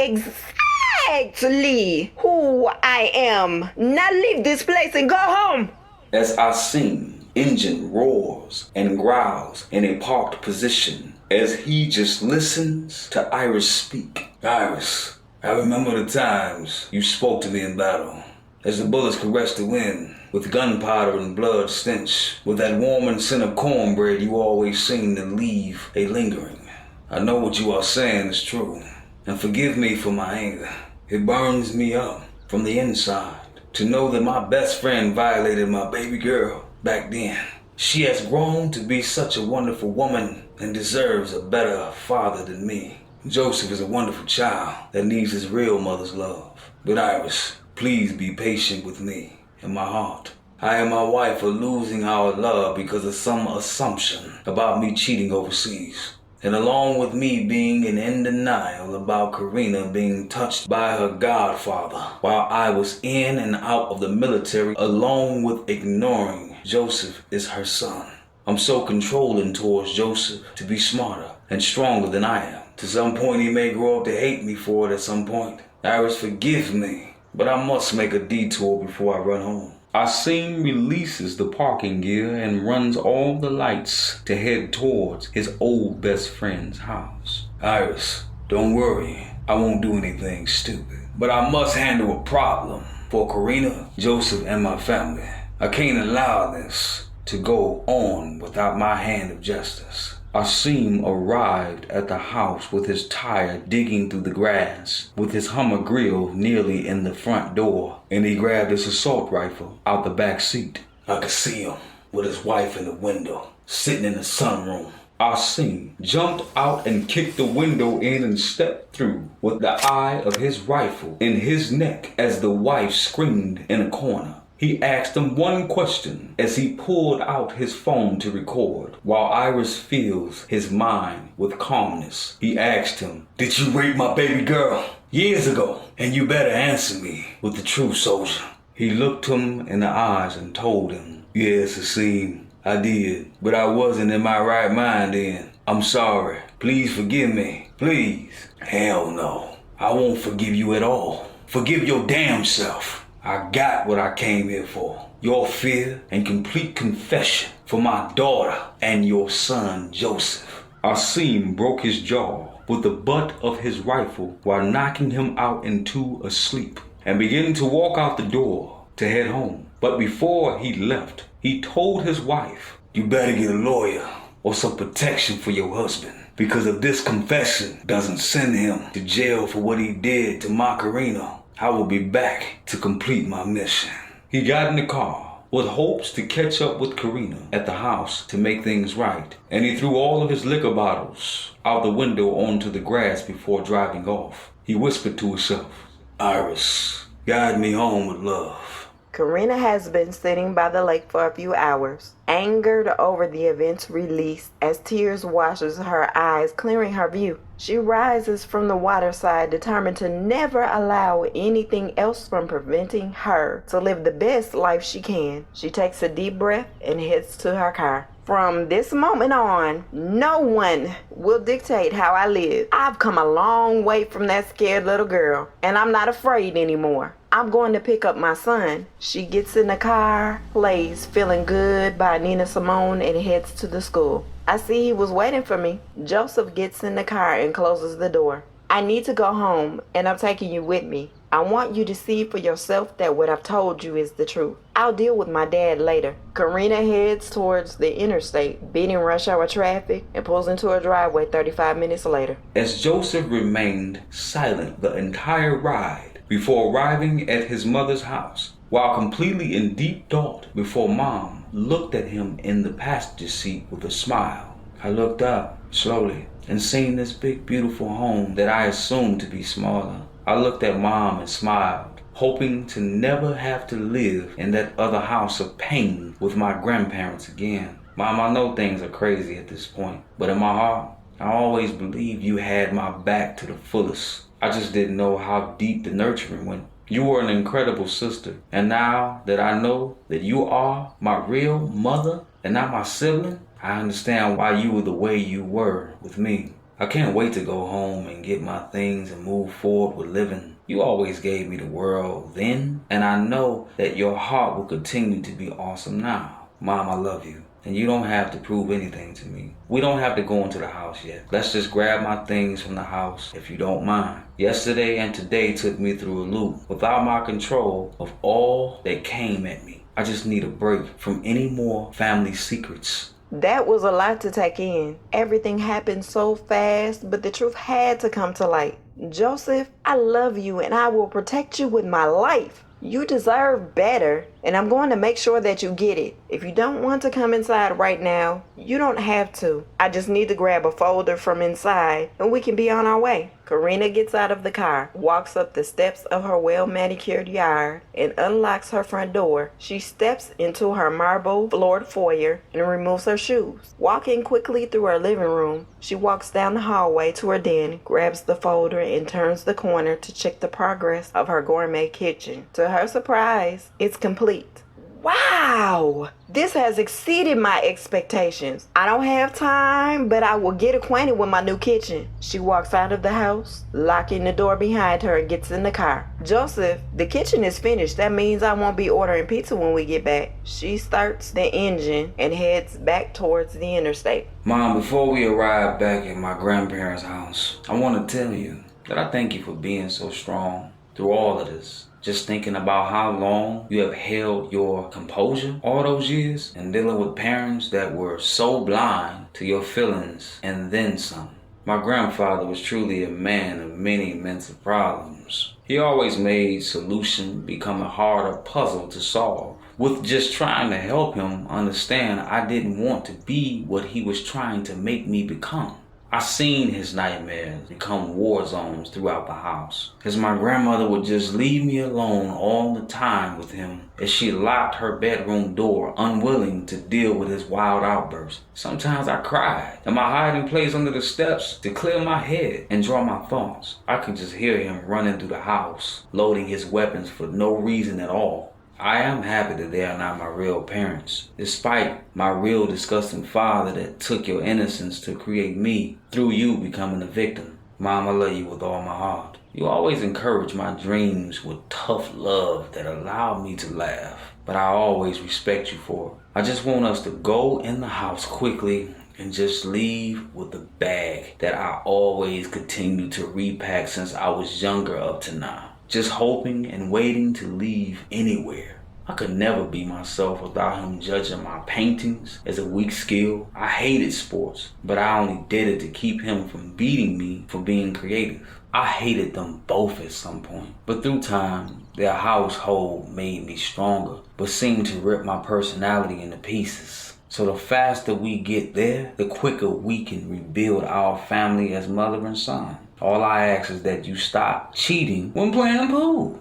exactly who I am. Now leave this place and go home. As Asim, engine roars and growls in a parked position as he just listens to Iris speak. Iris, I remember the times you spoke to me in battle. As the bullets caressed the wind, with gunpowder and blood stench, with that warming scent of cornbread you always seem to leave a lingering. I know what you are saying is true, and forgive me for my anger. It burns me up from the inside to know that my best friend violated my baby girl back then. She has grown to be such a wonderful woman and deserves a better father than me. Joseph is a wonderful child that needs his real mother's love. But Iris, please be patient with me and my heart. I and my wife are losing our love because of some assumption about me cheating overseas. And along with me being in denial about Karina being touched by her godfather while I was in and out of the military, along with ignoring Joseph is her son. I'm so controlling towards Joseph to be smarter and stronger than I am. To some point he may grow up to hate me for it at some point. Iris, forgive me, but I must make a detour before I run home. Asim releases the parking gear and runs all the lights to head towards his old best friend's house. Iris, don't worry, I won't do anything stupid. But I must handle a problem for Karina, Joseph, and my family. I can't allow this to go on without my hand of justice. Asim arrived at the house with his tire digging through the grass, with his Hummer grill nearly in the front door, and he grabbed his assault rifle out the back seat. I could see him with his wife in the window, sitting in the sunroom. Asim jumped out and kicked the window in and stepped through with the eye of his rifle in his neck as the wife screamed in a corner. He asked him one question as he pulled out his phone to record, while Iris fills his mind with calmness. He asked him, "Did you rape my baby girl years ago? And you better answer me with the truth, soldier." He looked him in the eyes and told him, "Yes, Asim, I did, but I wasn't in my right mind then. I'm sorry. Please forgive me. Please." "Hell no. I won't forgive you at all. Forgive your damn self. I got what I came here for." your fear, and complete confession for my daughter and your son, Joseph. Asim broke his jaw with the butt of his rifle while knocking him out into a sleep and beginning to walk out the door to head home. But before he left, he told his wife, "You better get a lawyer or some protection for your husband, because if this confession doesn't send him to jail for what he did to Macarena, I will be back to complete my mission." He got in the car with hopes to catch up with Karina at the house to make things right, and he threw all of his liquor bottles out the window onto the grass before driving off. He whispered to himself, "Iris, guide me home with love." Karina has been sitting by the lake for a few hours, angered over the events released as tears washes her eyes, clearing her view. She rises from the waterside, determined to never allow anything else from preventing her to live the best life she can. She takes a deep breath and heads to her car. From this moment on, no one will dictate how I live. I've come a long way from that scared little girl, and I'm not afraid anymore. I'm going to pick up my son. She gets in the car, plays Feeling Good by Nina Simone, and heads to the school. I see he was waiting for me. Joseph gets in the car and closes the door. "I need to go home, and I'm taking you with me. I want you to see for yourself that what I've told you is the truth. I'll deal with my dad later." Karina heads towards the interstate, beating rush hour traffic, and pulls into a driveway 35 minutes later. As Joseph remained silent the entire ride before arriving at his mother's house, while completely in deep thought before Mom looked at him in the passenger seat with a smile, I looked up slowly and seen this big beautiful home that I assumed to be smaller. I looked at Mom and smiled, hoping to never have to live in that other house of pain with my grandparents again. Mom, I know things are crazy at this point, but in my heart, I always believed you had my back to the fullest. I just didn't know how deep the nurturing went. You were an incredible sister, and now that I know that you are my real mother and not my sibling, I understand why you were the way you were with me. I can't wait to go home and get my things and move forward with living. You always gave me the world then, and I know that your heart will continue to be awesome now. Mom, I love you, and you don't have to prove anything to me. We don't have to go into the house yet. Let's just grab my things from the house, if you don't mind. Yesterday and today took me through a loop without my control of all that came at me. I just need a break from any more family secrets. That was a lot to take in. Everything happened so fast, but the truth had to come to light. Joseph, I love you and I will protect you with my life. You deserve better, and I'm going to make sure that you get it. If you don't want to come inside right now, you don't have to. I just need to grab a folder from inside, and we can be on our way. Karina gets out of the car, walks up the steps of her well-manicured yard, and unlocks her front door. She steps into her marble-floored foyer and removes her shoes. Walking quickly through her living room, she walks down the hallway to her den, grabs the folder, and turns the corner to check the progress of her gourmet kitchen. To her surprise, it's complete. Wow! This has exceeded my expectations. I don't have time, but I will get acquainted with my new kitchen. She walks out of the house, locking the door behind her, and gets in the car. Joseph, the kitchen is finished. That means I won't be ordering pizza when we get back. She starts the engine and heads back towards the interstate. Mom, before we arrive back at my grandparents' house, I want to tell you that I thank you for being so strong through all of this. Just thinking about how long you have held your composure all those years and dealing with parents that were so blind to your feelings and then some. My grandfather was truly a man of many mental problems. He always made solution become a harder puzzle to solve. With just trying to help him understand I didn't want to be what he was trying to make me become. I seen his nightmares become war zones throughout the house, as my grandmother would just leave me alone all the time with him as she locked her bedroom door, unwilling to deal with his wild outbursts. Sometimes I cried in my hiding place under the steps to clear my head and draw my thoughts. I could just hear him running through the house, loading his weapons for no reason at all. I am happy that they are not my real parents, despite my real disgusting father that took your innocence to create me through you becoming a victim. Mom, I love you with all my heart. You always encourage my dreams with tough love that allowed me to laugh. but I always respect you for it. I just want us to go in the house quickly and just leave with the bag that I always continue to repack since I was younger up to now. Just hoping and waiting to leave anywhere. I could never be myself without him judging my paintings as a weak skill. I hated sports, but I only did it to keep him from beating me for being creative. I hated them both at some point, but through time, their household made me stronger, but seemed to rip my personality into pieces. So the faster we get there, the quicker we can rebuild our family as mother and son. All I ask is that you stop cheating when playing pool.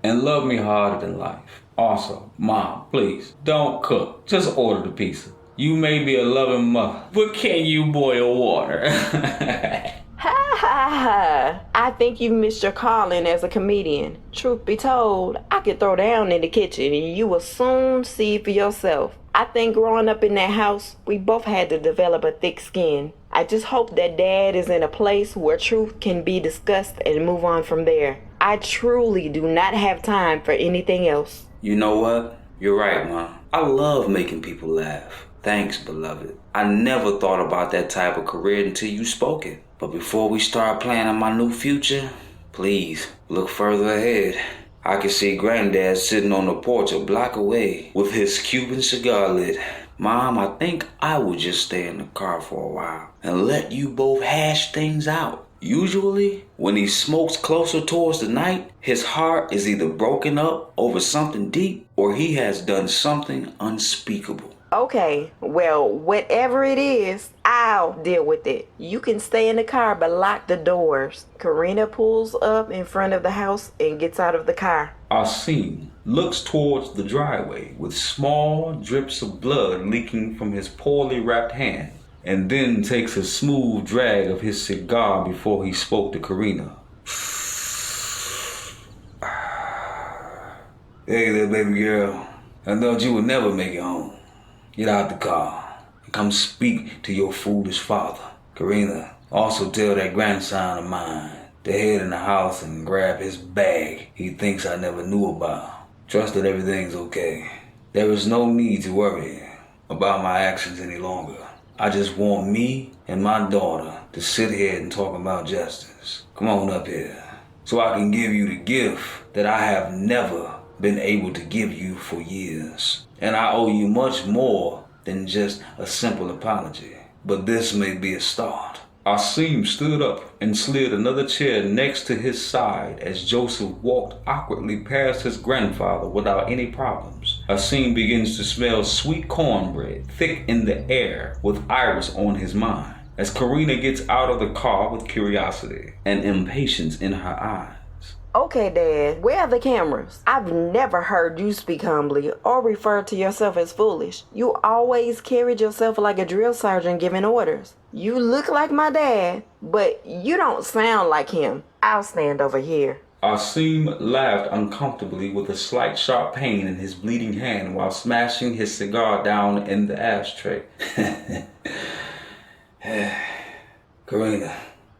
And love me harder than life. Also, Mom, please, don't cook. Just order the pizza. You may be a loving mother, but can you boil water? Ha ha ha! I think you've missed your calling as a comedian. Truth be told, I could throw down in the kitchen and you will soon see for yourself. I think growing up in that house, we both had to develop a thick skin. I just hope that Dad is in a place where truth can be discussed and move on from there. I truly do not have time for anything else. You know what? You're right, Mom. I love making people laugh. Thanks, beloved. I never thought about that type of career until you spoke it. But before we start planning my new future, please look further ahead. I can see Granddad sitting on the porch a block away with his Cuban cigar lit. Mom, I think I would just stay in the car for a while and let you both hash things out. Usually, when he smokes closer towards the night, his heart is either broken up over something deep or he has done something unspeakable. Okay, well, whatever it is, I'll deal with it. You can stay in the car but lock the doors. Karina pulls up in front of the house and gets out of the car. Asim looks towards the driveway with small drips of blood leaking from his poorly wrapped hand, and then takes a smooth drag of his cigar before he spoke to Karina. Hey there, baby girl. I thought you would never make it home. Get out the car and come speak to your foolish father. Karina, also tell that grandson of mine to head in the house and grab his bag he thinks I never knew about. Trust that everything's okay. There is no need to worry about my actions any longer. I just want me and my daughter to sit here and talk about justice. Come on up here so I can give you the gift that I have never been able to give you for years. And I owe you much more than just a simple apology. But this may be a start. Asim stood up and slid another chair next to his side as Joseph walked awkwardly past his grandfather without any problems. Asim begins to smell sweet cornbread, thick in the air, with Iris on his mind, as Karina gets out of the car with curiosity and impatience in her eyes. Okay, Dad, where are the cameras? I've never heard you speak humbly or refer to yourself as foolish. You always carried yourself like a drill sergeant giving orders. You look like my dad, but you don't sound like him. I'll stand over here. Asim laughed uncomfortably with a slight sharp pain in his bleeding hand while smashing his cigar down in the ashtray. Karina,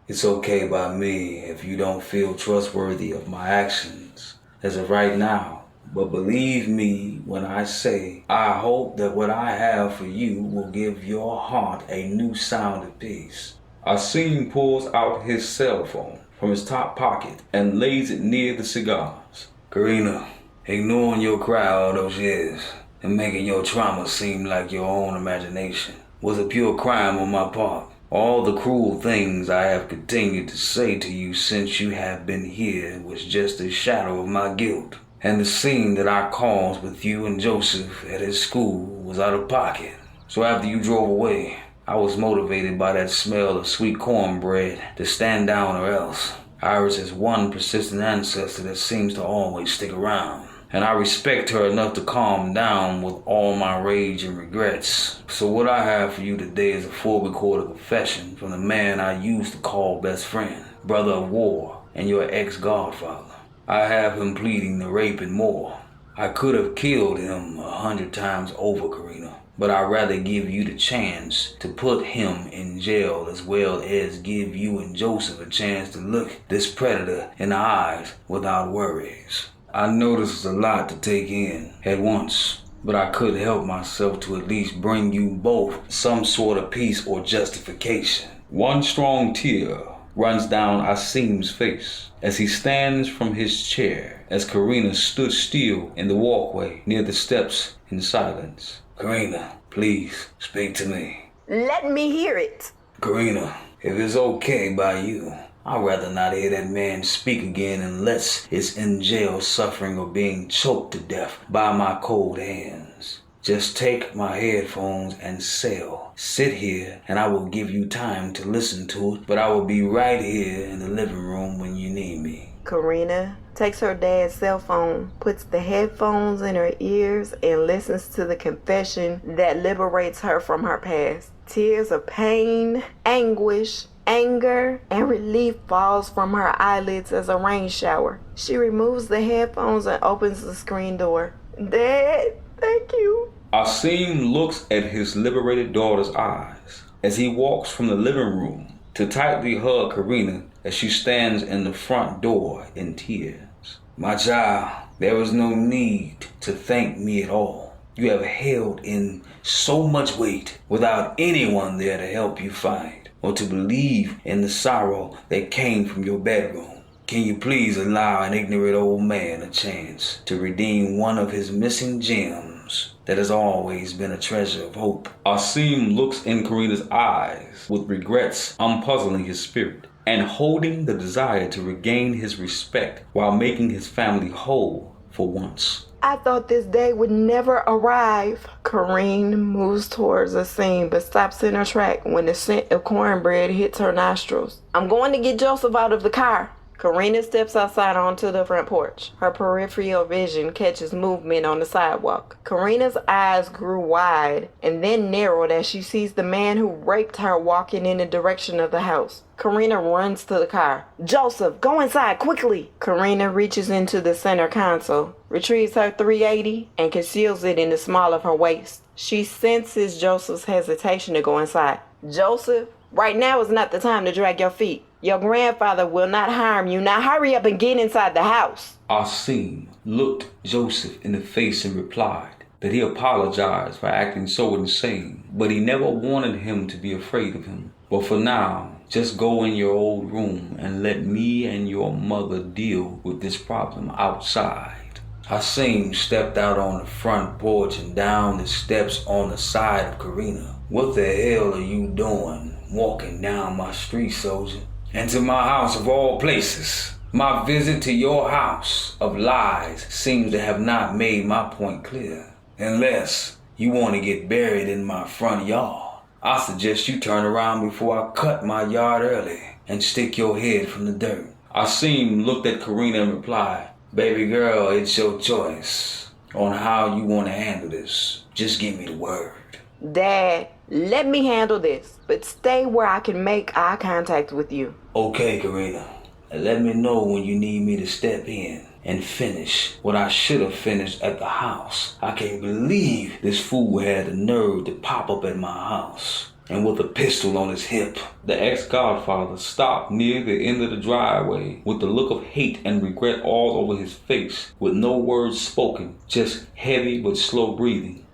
it's okay by me if you don't feel trustworthy of my actions as of right now. But believe me when I say I hope that what I have for you will give your heart a new sound of peace. Asim pulls out his cell phone from his top pocket and lays it near the cigars. Karina, ignoring your cry all those years and making your trauma seem like your own imagination was a pure crime on my part. All the cruel things I have continued to say to you since you have been here was just a shadow of my guilt. And the scene that I caused with you and Joseph at his school was out of pocket. So after you drove away, I was motivated by that smell of sweet cornbread to stand down or else. Iris is one persistent ancestor that seems to always stick around. And I respect her enough to calm down with all my rage and regrets. So what I have for you today is a full recorded confession from the man I used to call best friend, brother of war, and your ex-godfather. I have him pleading the rape and more. I could have killed him 100 times over, Karina, but I'd rather give you the chance to put him in jail as well as give you and Joseph a chance to look this predator in the eyes without worries. I know this is a lot to take in at once, but I couldn't help myself to at least bring you both some sort of peace or justification. One strong tear runs down Asim's face as he stands from his chair as Karina stood still in the walkway near the steps in silence. Karina, please speak to me. Let me hear it. Karina, if it's okay by you, I'd rather not hear that man speak again unless it's in jail suffering or being choked to death by my cold hands. Just take my headphones and sit here and I will give you time to listen to it, but I will be right here in the living room when you need me. Karina takes her dad's cell phone, puts the headphones in her ears, and listens to the confession that liberates her from her past. Tears of pain, anguish, anger, and relief falls from her eyelids as a rain shower. She removes the headphones and opens the screen door. Dad, thank you. Asim looks at his liberated daughter's eyes as he walks from the living room to tightly hug Karina as she stands in the front door in tears. My child, there was no need to thank me at all. You have held in so much weight without anyone there to help you fight or to believe in the sorrow that came from your bedroom. Can you please allow an ignorant old man a chance to redeem one of his missing gems that has always been a treasure of hope? Asim looks in Karina's eyes with regrets unpuzzling his spirit and holding the desire to regain his respect while making his family whole for once. I thought this day would never arrive. Karine moves towards Asim but stops in her track when the scent of cornbread hits her nostrils. I'm going to get Joseph out of the car. Karina steps outside onto the front porch. Her peripheral vision catches movement on the sidewalk. Karina's eyes grew wide and then narrowed as she sees the man who raped her walking in the direction of the house. Karina runs to the car. Joseph, go inside quickly. Karina reaches into the center console, retrieves her .380, and conceals it in the small of her waist. She senses Joseph's hesitation to go inside. Joseph, right now is not the time to drag your feet. Your grandfather will not harm you. Now hurry up and get inside the house. Asim looked Joseph in the face and replied that he apologized for acting so insane, but he never wanted him to be afraid of him. But for now, just go in your old room and let me and your mother deal with this problem outside. Asim stepped out on the front porch and down the steps on the side of Karina. What the hell are you doing walking down my street, soldier? And to my house of all places. My visit to your house of lies seems to have not made my point clear. Unless you want to get buried in my front yard, I suggest you turn around before I cut my yard early and stick your head from the dirt. Asim looked at Karina and replied, baby girl, it's your choice on how you want to handle this. Just give me the word. Dad, let me handle this, but stay where I can make eye contact with you. Okay, Karina. And let me know when you need me to step in and finish what I should have finished at the house. I can't believe this fool had the nerve to pop up at my house and with a pistol on his hip. The ex-godfather stopped near the end of the driveway with the look of hate and regret all over his face, with no words spoken, just heavy but slow breathing.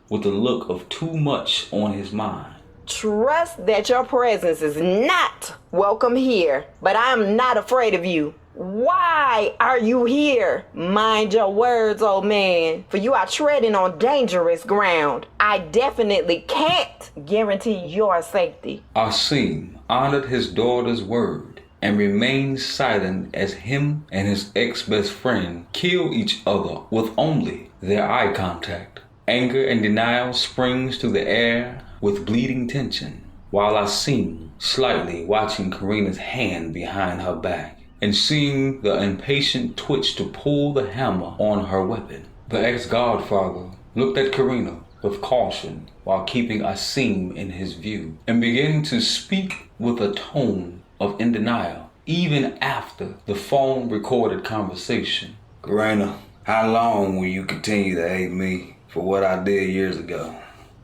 With the look of too much on his mind. Trust that your presence is not welcome here, but I am not afraid of you. Why are you here? Mind your words, old man, for you are treading on dangerous ground. I definitely can't guarantee your safety. Asim honored his daughter's word and remained silent as him and his ex-best friend kill each other with only their eye contact. Anger and denial springs through the air with bleeding tension, while Asim slightly watching Karina's hand behind her back and seeing the impatient twitch to pull the hammer on her weapon. The ex-godfather looked at Karina with caution while keeping Asim in his view and began to speak with a tone of in denial, even after the phone-recorded conversation. Karina, how long will you continue to hate me for what I did years ago?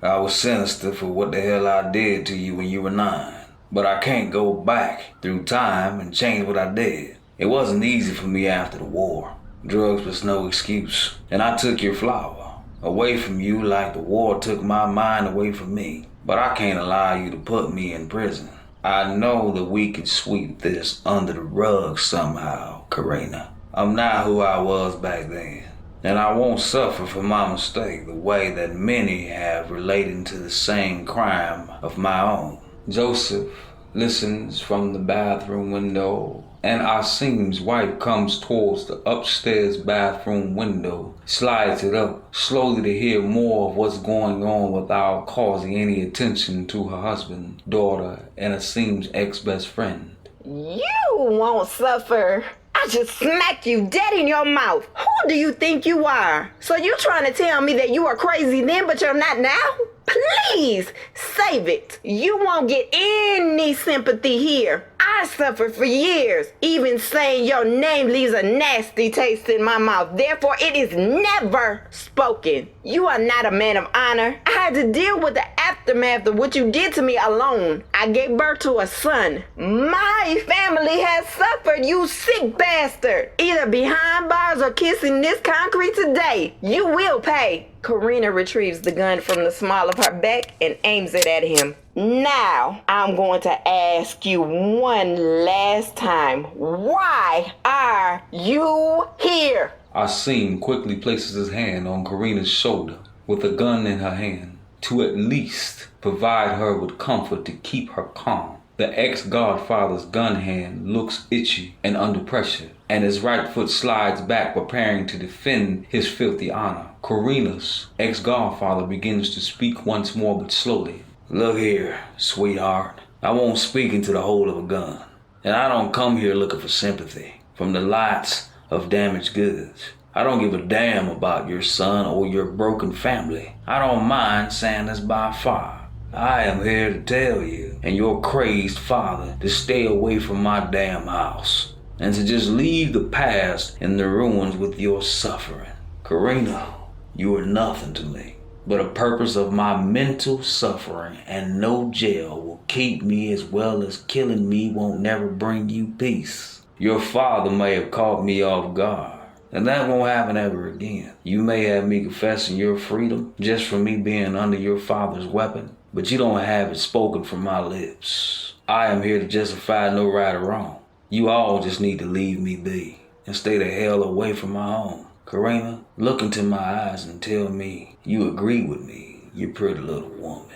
I was sinister for what the hell I did to you when you were 9. but I can't go back through time and change what I did. It wasn't easy for me after the war. Drugs was no excuse, and I took your flower away from you like the war took my mind away from me. But I can't allow you to put me in prison. I know that we can sweep this under the rug somehow, Karina. I'm not who I was back then, and I won't suffer for my mistake the way that many have relating to the same crime of my own. Joseph listens from the bathroom window, and Asim's wife comes towards the upstairs bathroom window, slides it up slowly to hear more of what's going on without causing any attention to her husband, daughter, and Asim's ex-best friend. You won't suffer. I just smacked you dead in your mouth. Who do you think you are? So you trying to tell me that you were crazy then, but you're not now? Please, save it. You won't get any sympathy here. I suffered for years. Even saying your name leaves a nasty taste in my mouth. Therefore, it is never spoken. You are not a man of honor. I had to deal with the aftermath of what you did to me alone. I gave birth to a son. My family has suffered, you sick bastard. Either behind bars or kissing this concrete today. You will pay. Karina retrieves the gun from the small of her back and aims it at him. Now, I'm going to ask you one last time. Why are you here? Asim quickly places his hand on Karina's shoulder with a gun in her hand to at least provide her with comfort to keep her calm. The ex-godfather's gun hand looks itchy and under pressure, and his right foot slides back, preparing to defend his filthy honor. Karina's ex-godfather begins to speak once more, but slowly. Look here, sweetheart. I won't speak into the hole of a gun, and I don't come here looking for sympathy from the lots of damaged goods. I don't give a damn about your son or your broken family. I don't mind saying this by far. I am here to tell you and your crazed father to stay away from my damn house and to just leave the past in the ruins with your suffering. Karina, you are nothing to me but a purpose of my mental suffering, and no jail will keep me, as well as killing me won't never bring you peace. Your father may have caught me off guard, and that won't happen ever again. You may have me confessing your freedom just for me being under your father's weapon, but you don't have it spoken from my lips. I am here to justify no right or wrong. You all just need to leave me be and stay the hell away from my home. Karina, look into my eyes and tell me you agree with me, you pretty little woman.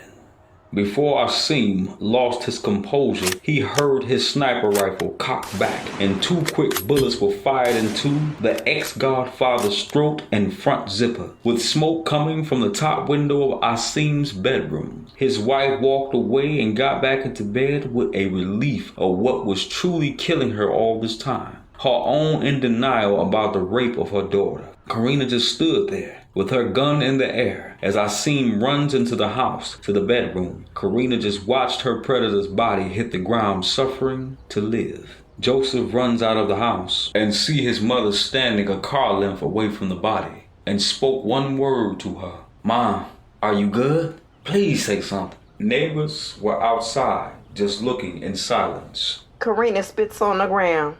Before Asim lost his composure, he heard his sniper rifle cocked back, and 2 quick bullets were fired into the ex-godfather's throat and front zipper, with smoke coming from the top window of Asim's bedroom. His wife walked away and got back into bed with a relief of what was truly killing her all this time. Her own in denial about the rape of her daughter. Karina just stood there with her gun in the air as Asim runs into the house to the bedroom. Karina just watched her predator's body hit the ground, suffering to live. Joseph runs out of the house and see his mother standing a car length away from the body and spoke one word to her. Mom, are you good? Please say something. Neighbors were outside just looking in silence. Karina spits on the ground.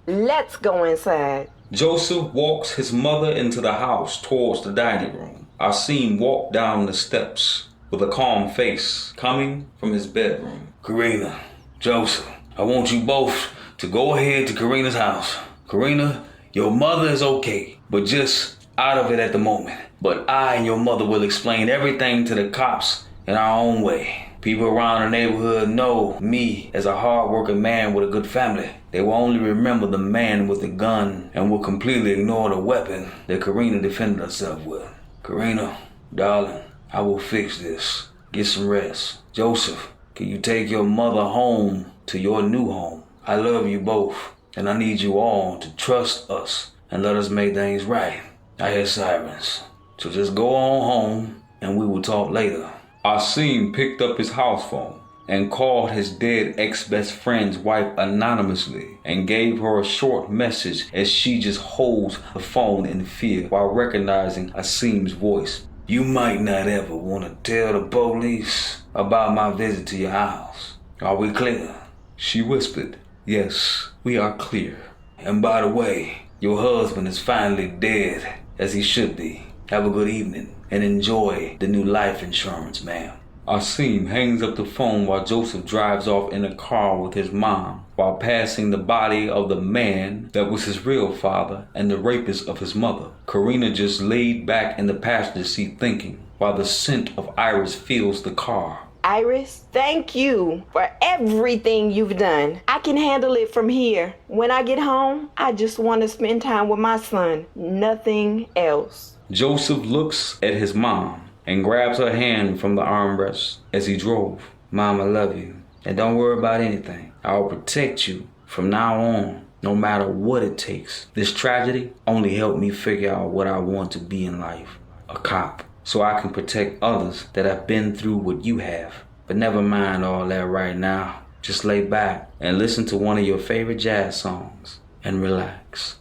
Let's go inside. Joseph walks his mother into the house towards the dining room. Asim walked down the steps with a calm face coming from his bedroom. Karina, Joseph, I want you both to go ahead to Karina's house. Karina, your mother is okay, but just out of it at the moment. But I and your mother will explain everything to the cops in our own way. People around the neighborhood know me as a hard-working man with a good family. They will only remember the man with the gun and will completely ignore the weapon that Karina defended herself with. Karina, darling, I will fix this. Get some rest. Joseph, can you take your mother home to your new home? I love you both, and I need you all to trust us and let us make things right. I hear sirens, so just go on home and we will talk later. Asim picked up his house phone and called his dead ex-best friend's wife anonymously and gave her a short message as she just holds the phone in fear while recognizing Asim's voice. You might not ever want to tell the police about my visit to your house. Are we clear? She whispered, yes, we are clear. And by the way, your husband is finally dead, as he should be. Have a good evening, and enjoy the new life insurance, ma'am. Asim hangs up the phone while Joseph drives off in a car with his mom, while passing the body of the man that was his real father and the rapist of his mother. Karina just laid back in the passenger seat thinking, while the scent of Iris fills the car. Iris, thank you for everything you've done. I can handle it from here. When I get home, I just want to spend time with my son. Nothing else. Joseph looks at his mom and grabs her hand from the armrest as he drove. Mom, I love you. And don't worry about anything. I'll protect you from now on, no matter what it takes. This tragedy only helped me figure out what I want to be in life. A cop. So I can protect others that have been through what you have. But never mind all that right now. Just lay back and listen to one of your favorite jazz songs and relax.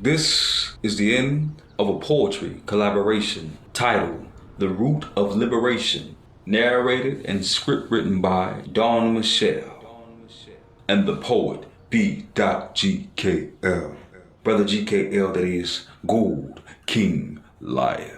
This is the end of a poetry collaboration titled The Root of Liberation, narrated and script written by Dawn Michelle and the poet B.GKL. Brother GKL, that is Gold King Lio'lf.